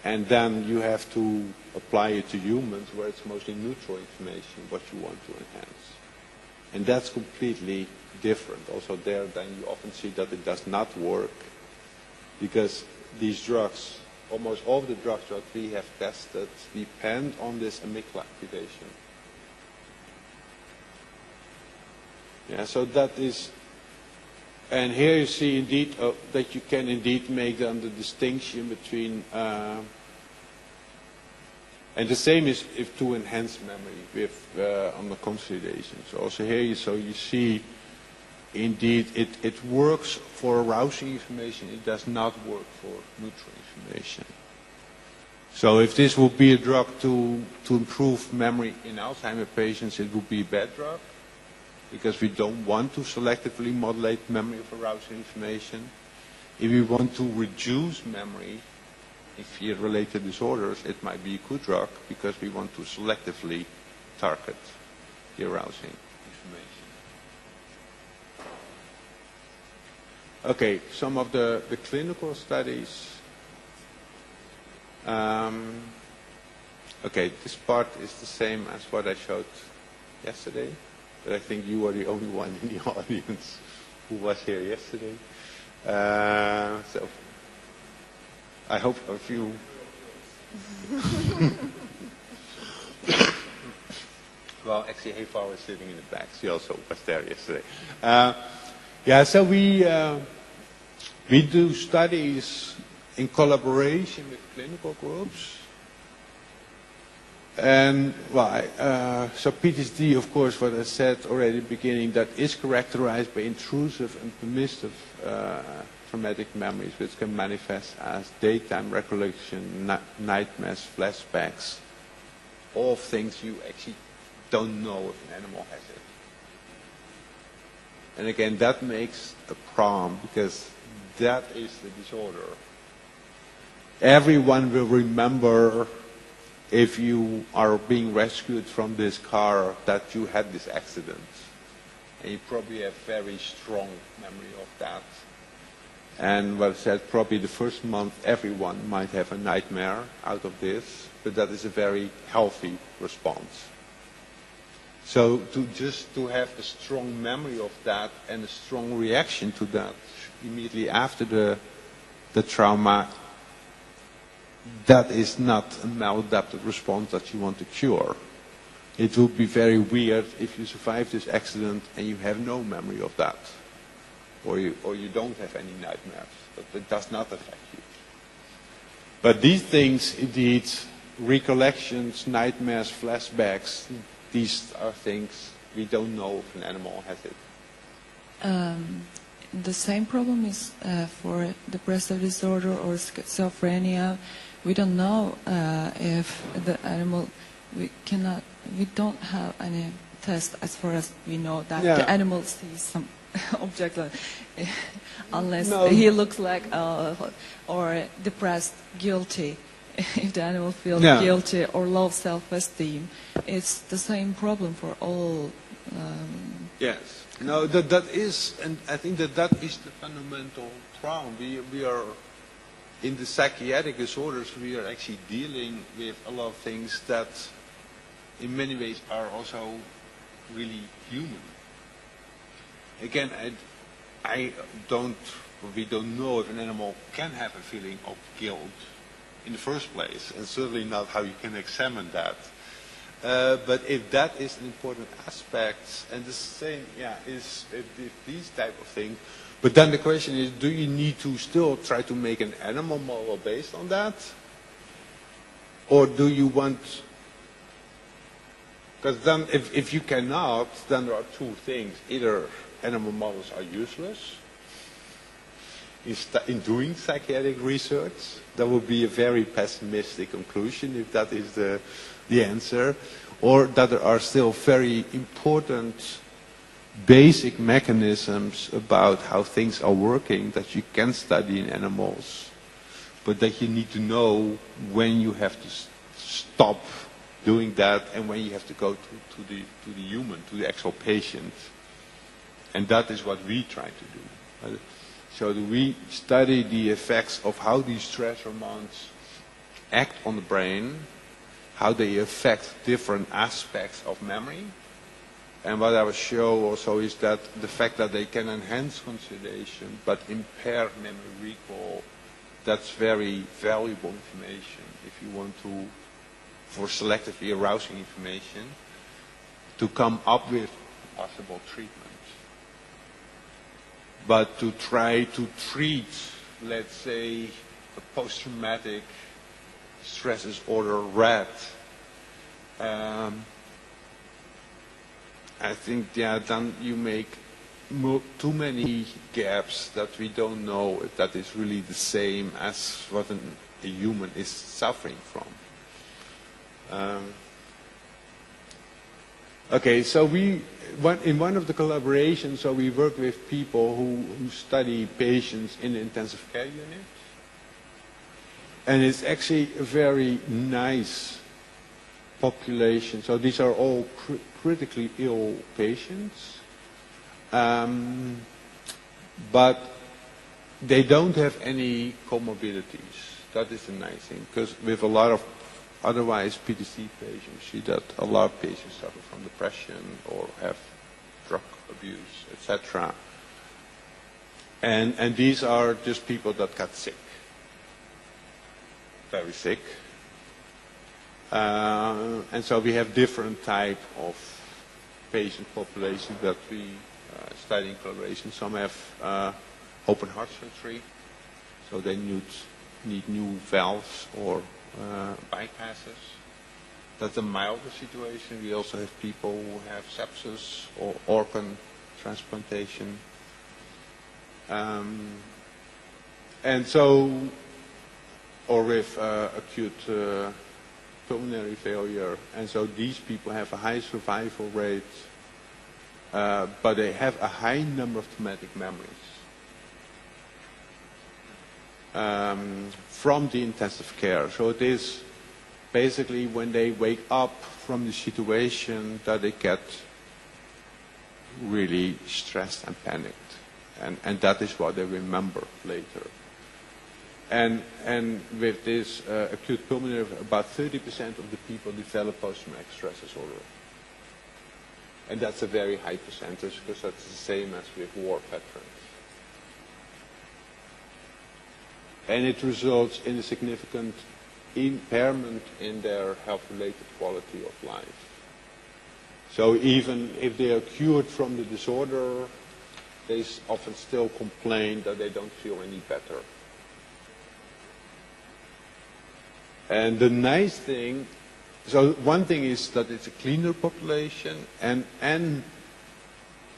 and then you have to apply it to humans where it's mostly neutral information, what you want to enhance. And that's completely different. Also there, then you often see that it does not work because these drugs, almost all of the drugs that we have tested, depend on this amygdala activation. Yeah, so that is, and here you see indeed that you can indeed make then the distinction between, and the same is if to enhance memory with on the consolidation. So also here you see indeed it works for arousing information, it does not work for neutral information. So if this would be a drug to improve memory in Alzheimer's patients, it would be a bad drug because we don't want to selectively modulate memory of arousing information. If we want to reduce memory in fear-related disorders, it might be a good drug because we want to selectively target the arousing information. Okay, some of the clinical studies. Okay, this part is the same as what I showed yesterday, but I think you are the only one in the audience who was here yesterday. So I hope a few. Well, actually, Heva was sitting in the back. She also was there yesterday. Yeah, so we do studies in collaboration with clinical groups. And well, so PTSD, of course, what I said already at the beginning, that is characterized by intrusive and permissive traumatic memories, which can manifest as daytime recollection, nightmares, flashbacks, all things you actually don't know if an animal has it. And again, that makes a problem because that is the disorder. Everyone will remember if you are being rescued from this car that you had this accident. And you probably have very strong memory of that. And what I said, probably the first month everyone might have a nightmare out of this, but that is a very healthy response. So to have a strong memory of that and a strong reaction to that immediately after the trauma, that is not a maladaptive response that you want to cure. It would be very weird if you survive this accident and you have no memory of that. Or you don't have any nightmares. But it does not affect you. But these things, indeed, recollections, nightmares, flashbacks, these are things we don't know if an animal has it. The same problem is for depressive disorder or schizophrenia. We don't know if the animal, we don't have any test as far as we know that the animal sees some object unless he looks like or depressed, guilty. If the animal feels guilty or low self-esteem, it's the same problem for all. Yes. No, that is, and I think that is the fundamental problem. We are, in the psychiatric disorders, we are actually dealing with a lot of things that in many ways are also really human. Again, we don't know if an animal can have a feeling of guilt in the first place, and certainly not how you can examine that. But if that is an important aspect, and the same, is if these type of things. But then the question is, do you need to still try to make an animal model based on that? Or do you want, because then if you cannot, then there are two things. Either animal models are useless in doing psychiatric research. That would be a very pessimistic conclusion if that is the answer. Or that there are still very important basic mechanisms about how things are working that you can study in animals, but that you need to know when you have to stop doing that and when you have to go to the human, to the actual patient. And that is what we try to do. So we study the effects of how these stress hormones act on the brain, how they affect different aspects of memory. And what I will show also is that the fact that they can enhance concentration but impair memory recall, that's very valuable information if you want to, for selectively arousing information, to come up with possible treatment. But to try to treat, let's say, a post-traumatic stress disorder rat, I think, then you make too many gaps that we don't know if that is really the same as what a human is suffering from. Okay, so in one of the collaborations, so we work with people who study patients in the intensive care unit. And it's actually a very nice population. So these are all critically ill patients. But they don't have any comorbidities. That is a nice thing. Because with a lot of otherwise PTSD patients, see that a lot of patients suffer from depression or have drug abuse, etc. And these are just people that got sick. Very sick. And so we have different type of patient populations that we study in collaboration. Some have open heart surgery, so they need new valves or bypasses. That's a milder situation. We also have people who have sepsis or organ transplantation. And so, or with acute pulmonary failure. And so these people have a high survival rate, but they have a high number of traumatic memories from the intensive care. So it is basically when they wake up from the situation that they get really stressed and panicked. And that is what they remember later. And with this acute pulmonary, about 30% of the people develop post-traumatic stress disorder. And that's a very high percentage because that's the same as with war veterans. And it results in a significant impairment in their health-related quality of life. So even if they are cured from the disorder, they often still complain that they don't feel any better. And the nice thing, so one thing is that it's a cleaner population, and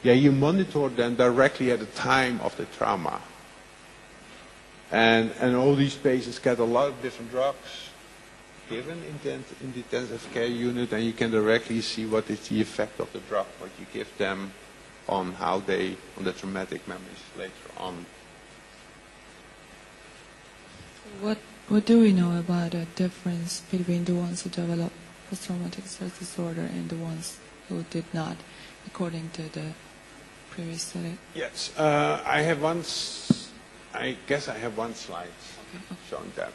you monitor them directly at the time of the trauma. And all these patients get a lot of different drugs given in the intensive care unit, and you can directly see what is the effect of the drug, what you give them on how on the traumatic memories later on. What do we know about the difference between the ones who develop post-traumatic stress disorder and the ones who did not, according to the previous study? Yes, I guess I have one slide showing that.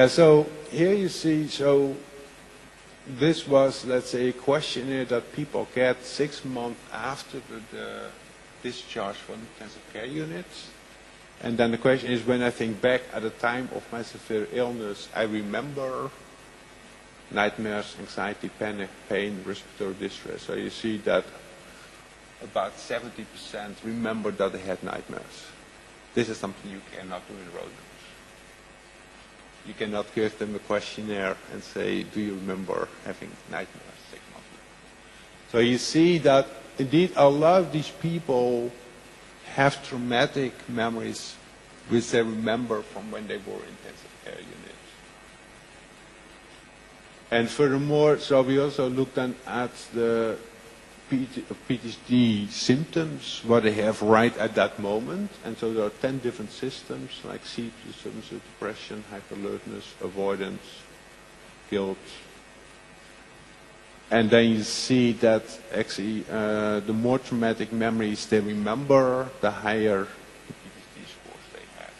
So here you see, so this was, let's say, a questionnaire that people get 6 months after the discharge from the intensive care unit. And then the question is, when I think back at the time of my severe illness, I remember nightmares, anxiety, panic, pain, respiratory distress. So you see that about 70% remember that they had nightmares. This is something you cannot do in rodents. You cannot give them a questionnaire and say, do you remember having nightmares 6 months ago? So you see that indeed a lot of these people have traumatic memories which they remember from when they were in intensive care units. And furthermore, so we also looked then at the PTSD symptoms, what they have right at that moment. And so there are 10 different systems, like sleep systems, depression, hyperalertness, avoidance, guilt. And then you see that actually the more traumatic memories they remember, the higher the PTSD scores they have.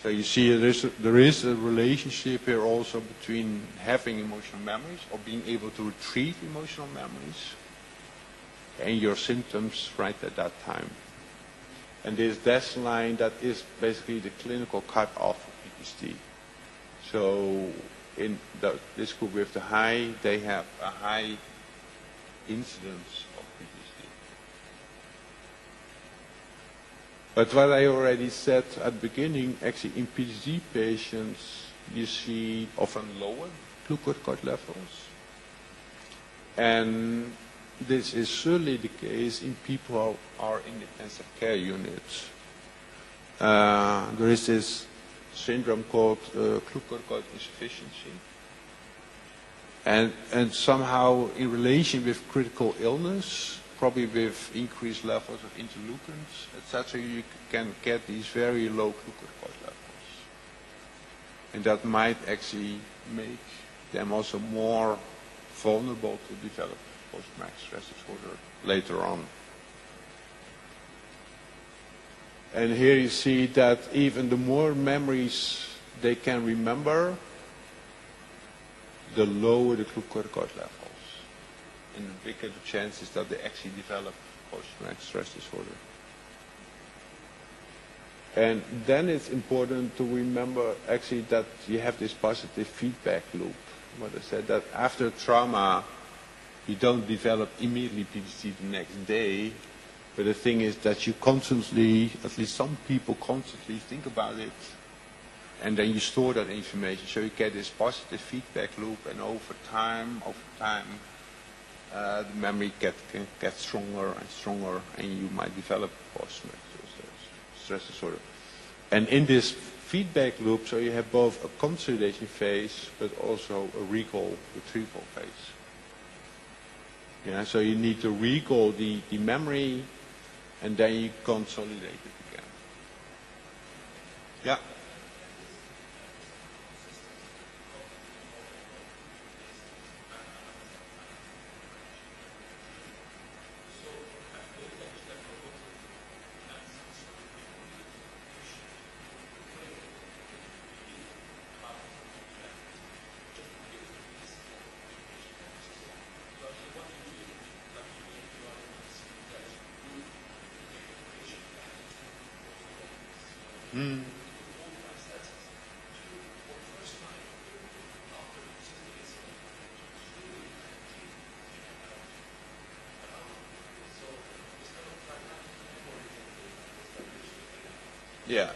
So you see there is a relationship here also between having emotional memories or being able to retrieve emotional memories and your symptoms right at that time. And this dashed line, that is basically the clinical cutoff for PTSD. So in this group with the high, they have a high incidence of PTSD. But what I already said at the beginning, actually in PTSD patients, you see often lower glucocorticoid levels. And this is certainly the case in people who are in intensive care units. There is this syndrome called glucocorticoid insufficiency. And somehow in relation with critical illness, probably with increased levels of interleukins, etc., you can get these very low glucocorticoid levels. And that might actually make them also more vulnerable to develop post-traumatic stress disorder later on. And here you see that even the more memories they can remember, the lower the glucocorticoid levels. And the bigger the chances that they actually develop post-traumatic stress disorder. And then it's important to remember actually that you have this positive feedback loop. What I said, that after trauma, you don't develop immediately PTSD the next day, but the thing is that you constantly, at least some people constantly think about it, and then you store that information, so you get this positive feedback loop, and over time, the memory gets stronger and stronger, and you might develop post-traumatic stress disorder. And in this feedback loop, so you have both a consolidation phase, but also a recall retrieval phase. Yeah, so you need to recall the memory, and then you consolidate it again. Yeah. Yeah.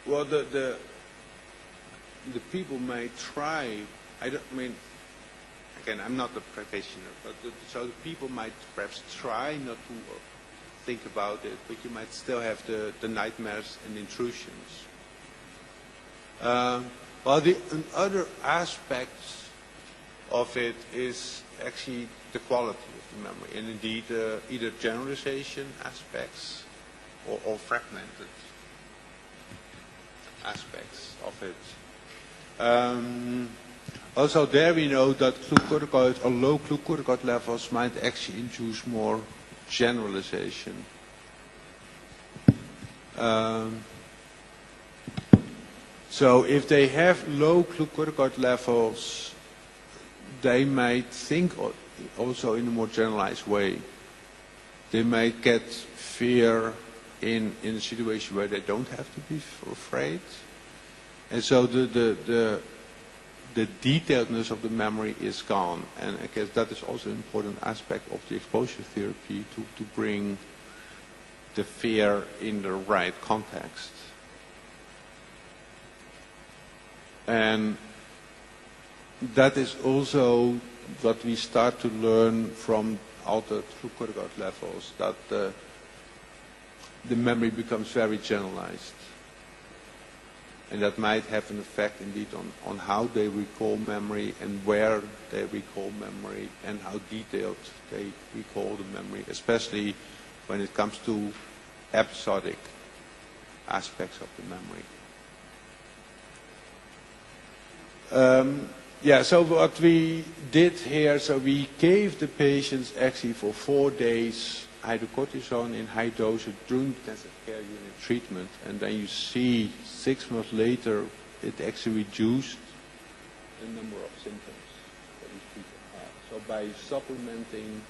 Well, the people may try. Again, I'm not a practitioner, but so the people might perhaps try not to think about it, but you might still have the nightmares and intrusions. Well, another aspect of it is actually the quality of the memory, and indeed either generalization aspects or fragmented aspects of it. Also there we know that glucocorticoid or low glucocorticoid levels might actually induce more generalization. So if they have low glucocorticoid levels, they might think also in a more generalized way. They might get fear in a situation where they don't have to be afraid. And so the detailedness of the memory is gone. And I guess that is also an important aspect of the exposure therapy, to bring the fear in the right context. And that is also what we start to learn from altered glucocorticoid levels, that the memory becomes very generalized. And that might have an effect indeed on how they recall memory and where they recall memory and how detailed they recall the memory, especially when it comes to episodic aspects of the memory. So what we did here, so we gave the patients actually for 4 days hydrocortisone in high doses during intensive care unit treatment, and then you see 6 months later it actually reduced the number of symptoms that these people had. So by supplementing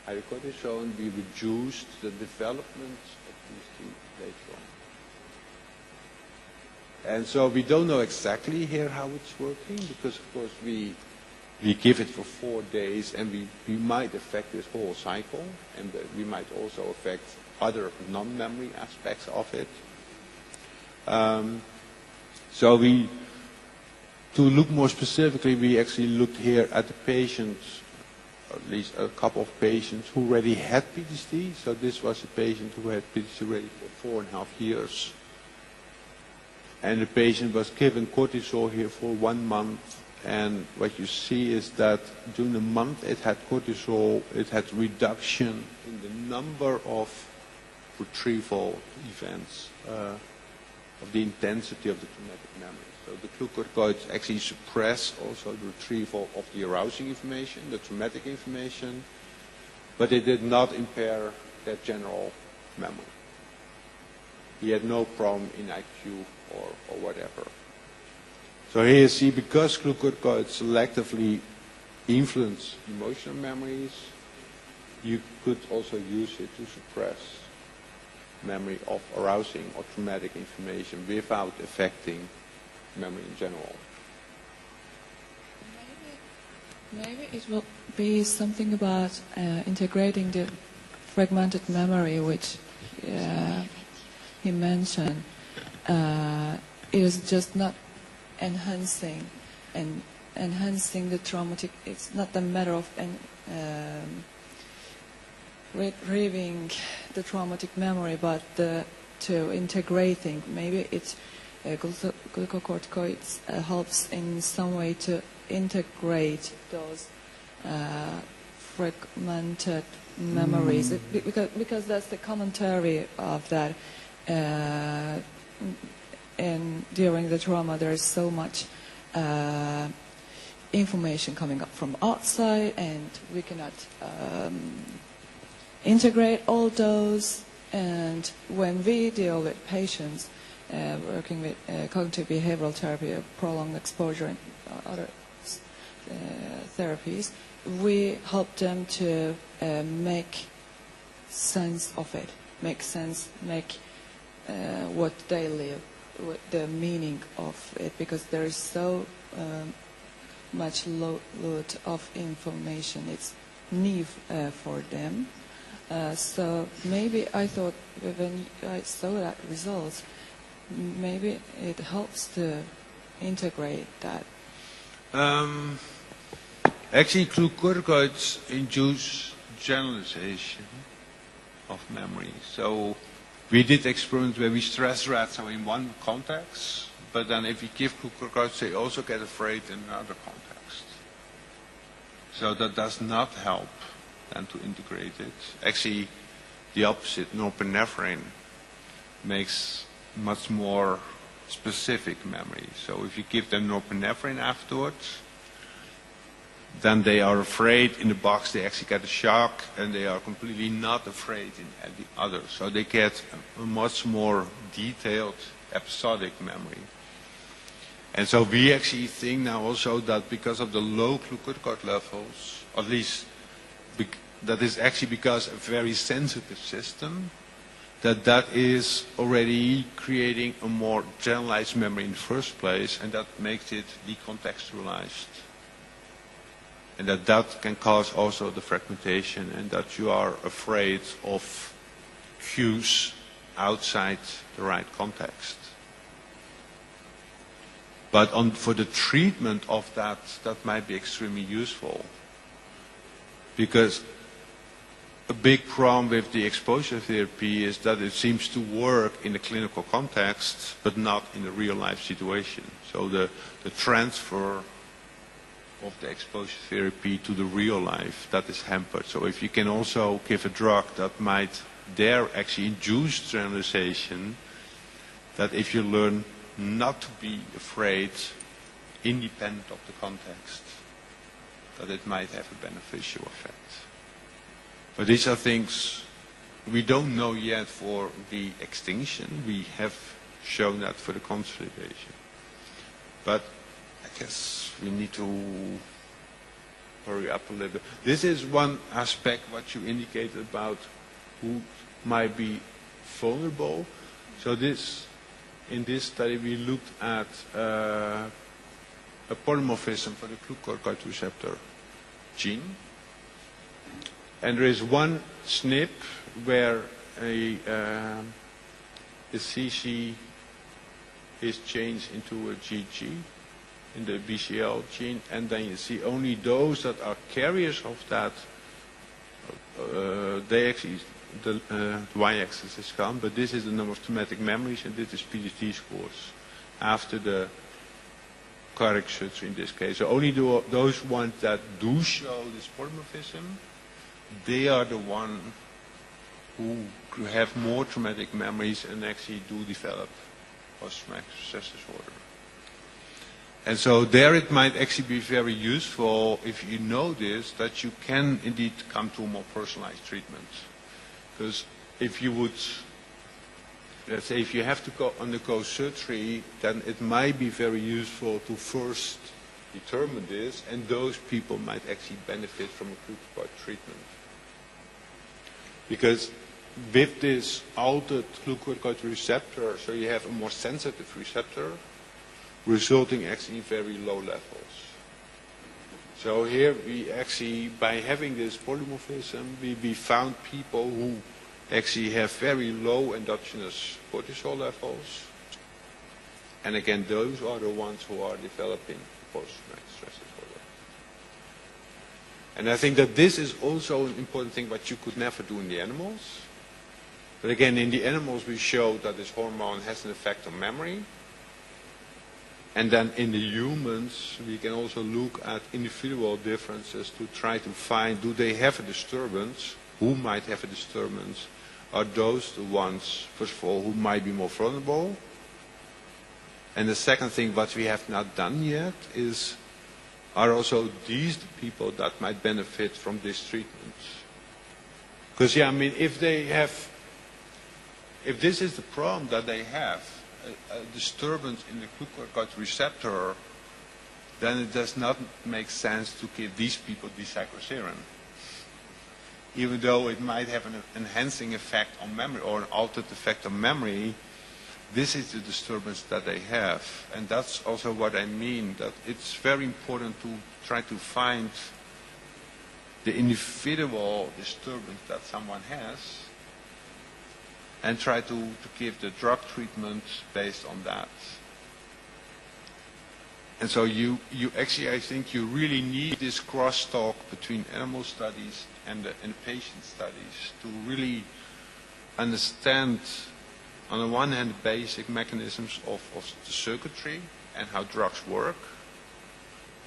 hydrocortisone, we reduced the development of these things later on. And so we don't know exactly here how it's working, because of course we give it for 4 days, and we might affect this whole cycle, and we might also affect other non-memory aspects of it. To look more specifically, we actually looked here at the patients, at least a couple of patients who already had PTSD. So this was a patient who had PTSD already for 4.5 years. And the patient was given cortisol here for 1 month. And what you see is that during the month it had cortisol, it had reduction in the number of retrieval events, of the intensity of the traumatic memory. So the glucocorticoids actually suppress also the retrieval of the arousing information, the traumatic information, but it did not impair that general memory. He had no problem in IQ or whatever. So here you see, because glucocorticoids selectively influence emotional memories, you could also use it to suppress memory of arousing or traumatic information without affecting memory in general. Maybe it will be something about integrating the fragmented memory, which he mentioned. It is just not enhancing the traumatic. It's not a matter of retrieving the traumatic memory, but to integrating. Maybe it's glucocorticoids helps in some way to integrate those fragmented memories, because that's the commentary of that. And during the trauma, there is so much information coming up from outside, and we cannot integrate all those. And when we deal with patients working with cognitive behavioral therapy, prolonged exposure, and other therapies, we help them to make sense of it, make what they live, the meaning of it, because there is so much load of information. It's new for them. So maybe I thought when I saw that results, maybe it helps to integrate that. Actually, glucocorticoids induce generalization of memory. So we did experiments where we stress rats in one context, but then if you give glucocorticoids, they also get afraid in another context. So that does not help then to integrate it. Actually, the opposite, norepinephrine, makes much more specific memory. So if you give them norepinephrine afterwards, then they are afraid in the box, they actually get a shock, and they are completely not afraid in the other. So they get a much more detailed episodic memory. And so we actually think now also that because of the low glucocorticoid levels, at least that is actually because a very sensitive system, that is already creating a more generalized memory in the first place, and that makes it decontextualized. And that can cause also the fragmentation, and that you are afraid of cues outside the right context. But for the treatment of that might be extremely useful. Because a big problem with the exposure therapy is that it seems to work in the clinical context, but not in a real life situation. So the transfer of the exposure therapy to the real life, that is hampered. So if you can also give a drug that might actually induce generalization, that if you learn not to be afraid, independent of the context, that it might have a beneficial effect. But these are things we don't know yet for the extinction. We have shown that for the consolidation. But I guess we need to hurry up a little bit. This is one aspect what you indicated about who might be vulnerable. So in this study we looked at a polymorphism for the glucocorticoid receptor gene. And there is one SNP where the CC is changed into a GG in the BCL gene, and then you see only those that are carriers of that, they actually, the y-axis is gone, but this is the number of traumatic memories, and this is PTSD scores after the cardiac surgery in this case. So only those ones that do show this polymorphism, they are the ones who have more traumatic memories and actually do develop post-traumatic stress disorder. And so there it might actually be very useful, if you know this, that you can indeed come to a more personalized treatment. Because if you would, let's say if you have to undergo surgery, then it might be very useful to first determine this, and those people might actually benefit from a glucocorticoid treatment. Because with this altered glucocorticoid receptor, so you have a more sensitive receptor, resulting actually in very low levels. So here we actually, by having this polymorphism, we found people who actually have very low endogenous cortisol levels. And again, those are the ones who are developing post-traumatic stress disorder. And I think that this is also an important thing what you could never do in the animals. But again, in the animals we showed that this hormone has an effect on memory. And then in the humans, we can also look at individual differences to try to find, do they have a disturbance? Who might have a disturbance? Are those the ones, first of all, who might be more vulnerable? And the second thing, what we have not done yet, is are also these the people that might benefit from this treatment? Because, yeah, I mean, if this is the problem that they have, a disturbance in the glucocorticoid receptor, then it does not make sense to give these people dicyclocerin. Even though it might have an enhancing effect on memory or an altered effect on memory, this is the disturbance that they have. And that's also what I mean, that it's very important to try to find the individual disturbance that someone has and try to give the drug treatment based on that. And so you actually, I think you really need this crosstalk between animal studies and patient studies to really understand, on the one hand, basic mechanisms of the circuitry and how drugs work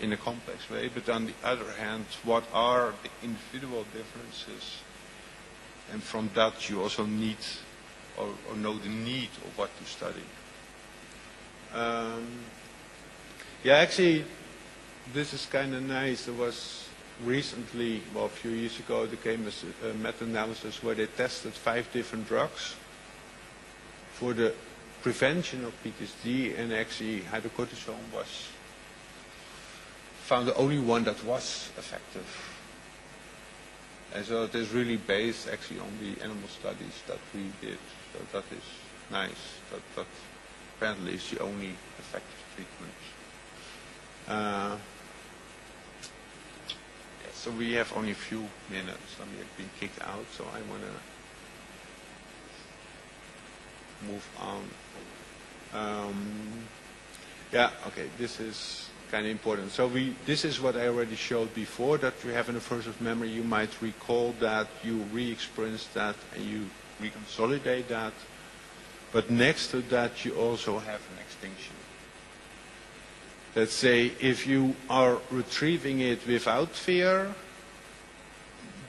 in a complex way, but on the other hand, what are the individual differences? And from that you also need or know the need of what to study. Yeah, actually, this is kind of nice. There was recently, well, a few years ago, there came a meta-analysis where they tested 5 different drugs for the prevention of PTSD, and actually hydrocortisone was found the only one that was effective. And so it is really based actually on the animal studies that we did. So that is nice. That apparently is the only effective treatment. So we have only a few minutes. I mean, I've been kicked out, so I want to move on. Okay, this is kind of important. So this is what I already showed before, that you have an aversive memory. You might recall that, you re-experience that, and you reconsolidate that. But next to that, you also have an extinction. Let's say if you are retrieving it without fear,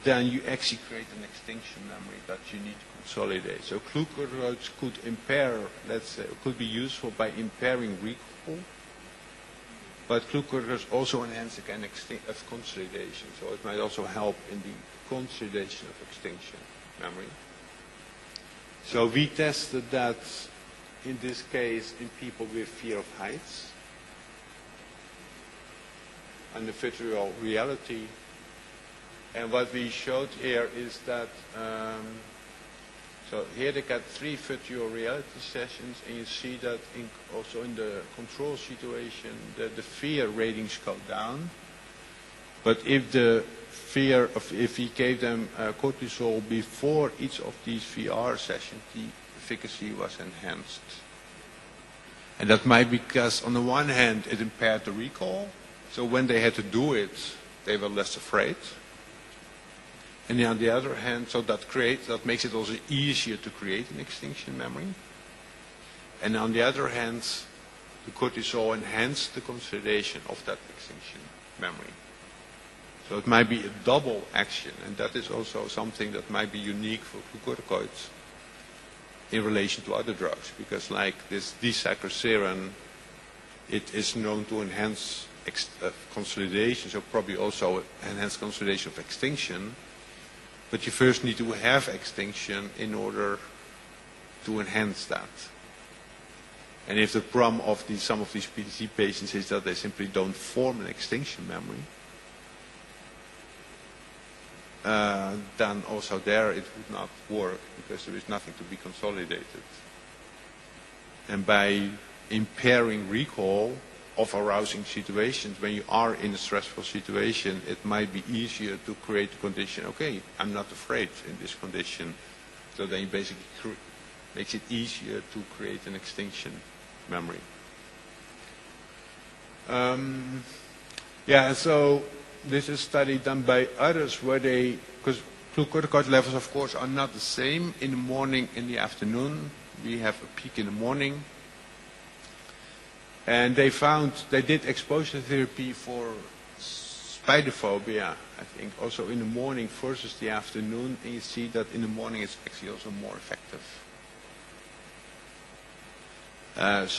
then you actually create an extinction memory that you need to consolidate. So glucose could impair, let's say, could be useful by impairing recall, but glucose also enhances again of consolidation. So it might also help in the consolidation of extinction memory. So we tested that in this case in people with fear of heights and the virtual reality. And what we showed here is that, so here they got 3 virtual reality sessions, and you see that also in the control situation, the fear ratings go down. But if if we gave them cortisol before each of these VR sessions, the efficacy was enhanced. And that might be because, on the one hand, it impaired the recall. So when they had to do it, they were less afraid. And on the other hand, so that makes it also easier to create an extinction memory. And on the other hand, the cortisol enhanced the consolidation of that extinction memory. So it might be a double action, and that is also something that might be unique for glucocorticoids in relation to other drugs, because like this D-cyclocerin, it is known to enhance consolidation, so probably also enhance consolidation of extinction, but you first need to have extinction in order to enhance that. And if the problem of some of these PTSD patients is that they simply don't form an extinction memory, then also there it would not work because there is nothing to be consolidated. And by impairing recall of arousing situations, when you are in a stressful situation, it might be easier to create a condition, okay, I'm not afraid in this condition. So then you basically makes it easier to create an extinction memory. So this is a study done by others where because glucocorticoid levels of course are not the same in the morning, in the afternoon. We have a peak in the morning. And they did exposure therapy for spiderphobia, I think, also in the morning versus the afternoon. And you see that in the morning it's actually also more effective. And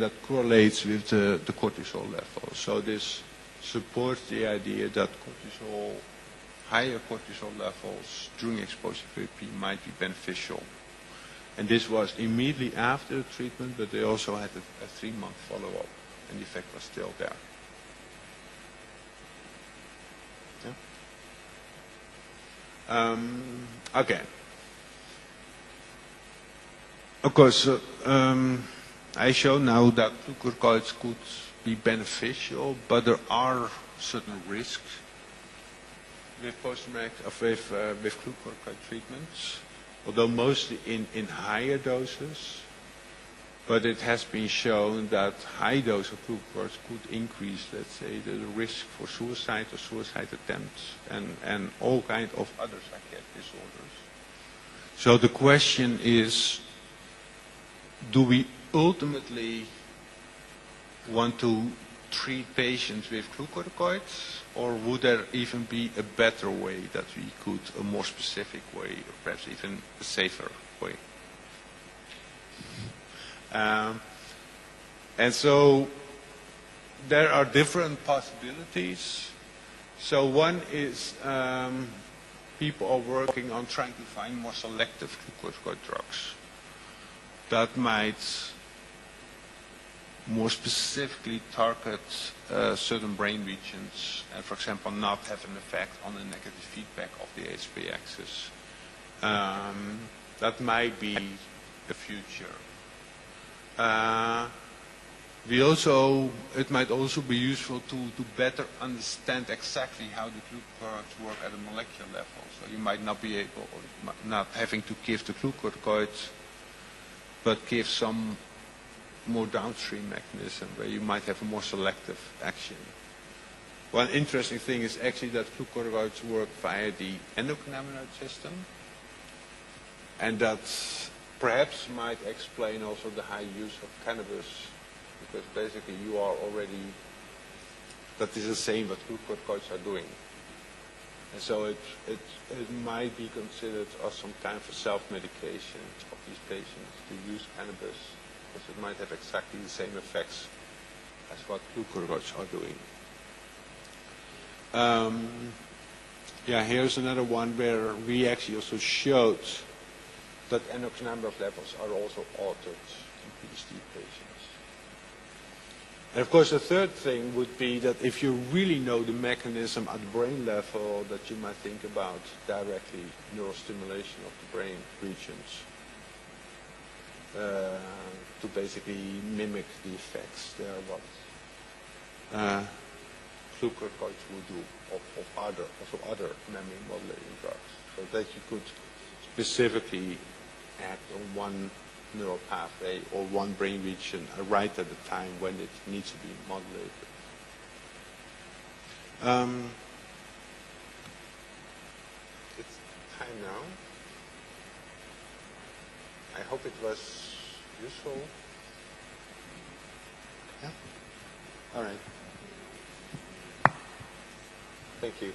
that correlates with the cortisol level. So this supports the idea that higher cortisol levels during exposure therapy might be beneficial. And this was immediately after the treatment, but they also had a 3-month follow-up, and the effect was still there. Okay. Of course, I show now that glucocorticoids could be beneficial, but there are certain risks with glucocorticoid treatments, although mostly in higher doses. But it has been shown that high dose of glucocorticoids could increase, let's say, the risk for suicide or suicide attempts and all kinds of other psychiatric disorders. So the question is, do we ultimately want to treat patients with glucocorticoids, or would there even be a better way that we could, a more specific way, or perhaps even a safer way? And so there are different possibilities. So one is people are working on trying to find more selective glucocorticoid drugs. that might more specifically target certain brain regions and, for example, not have an effect on the negative feedback of the HSP axis. That might be the future. It might also be useful to better understand exactly how the glucocorticoids work at a molecular level. So you might not be able, or not having to give the glucocorticoids, but give some more downstream mechanism where you might have a more selective action. One interesting thing is actually that glucocorticoids work via the endocannabinoid system, and that perhaps might explain also the high use of cannabis, because basically you are already, that is the same what glucocorticoids are doing. And so it might be considered as some kind of a self-medication of these patients to use cannabis, because it might have exactly the same effects as what glucocorticoids are doing. Here's another one where we actually also showed that endocannabinoid levels are also altered in PhD patients. And of course, the third thing would be that if you really know the mechanism at the brain level, that you might think about directly neurostimulation of the brain regions to basically mimic the effects there, what glucocorticoids would do of other memory modulating drugs, so that you could specifically act on one neural pathway or one brain region right at the time when it needs to be modulated. It's time now. I hope it was useful. Yeah? All right. Thank you.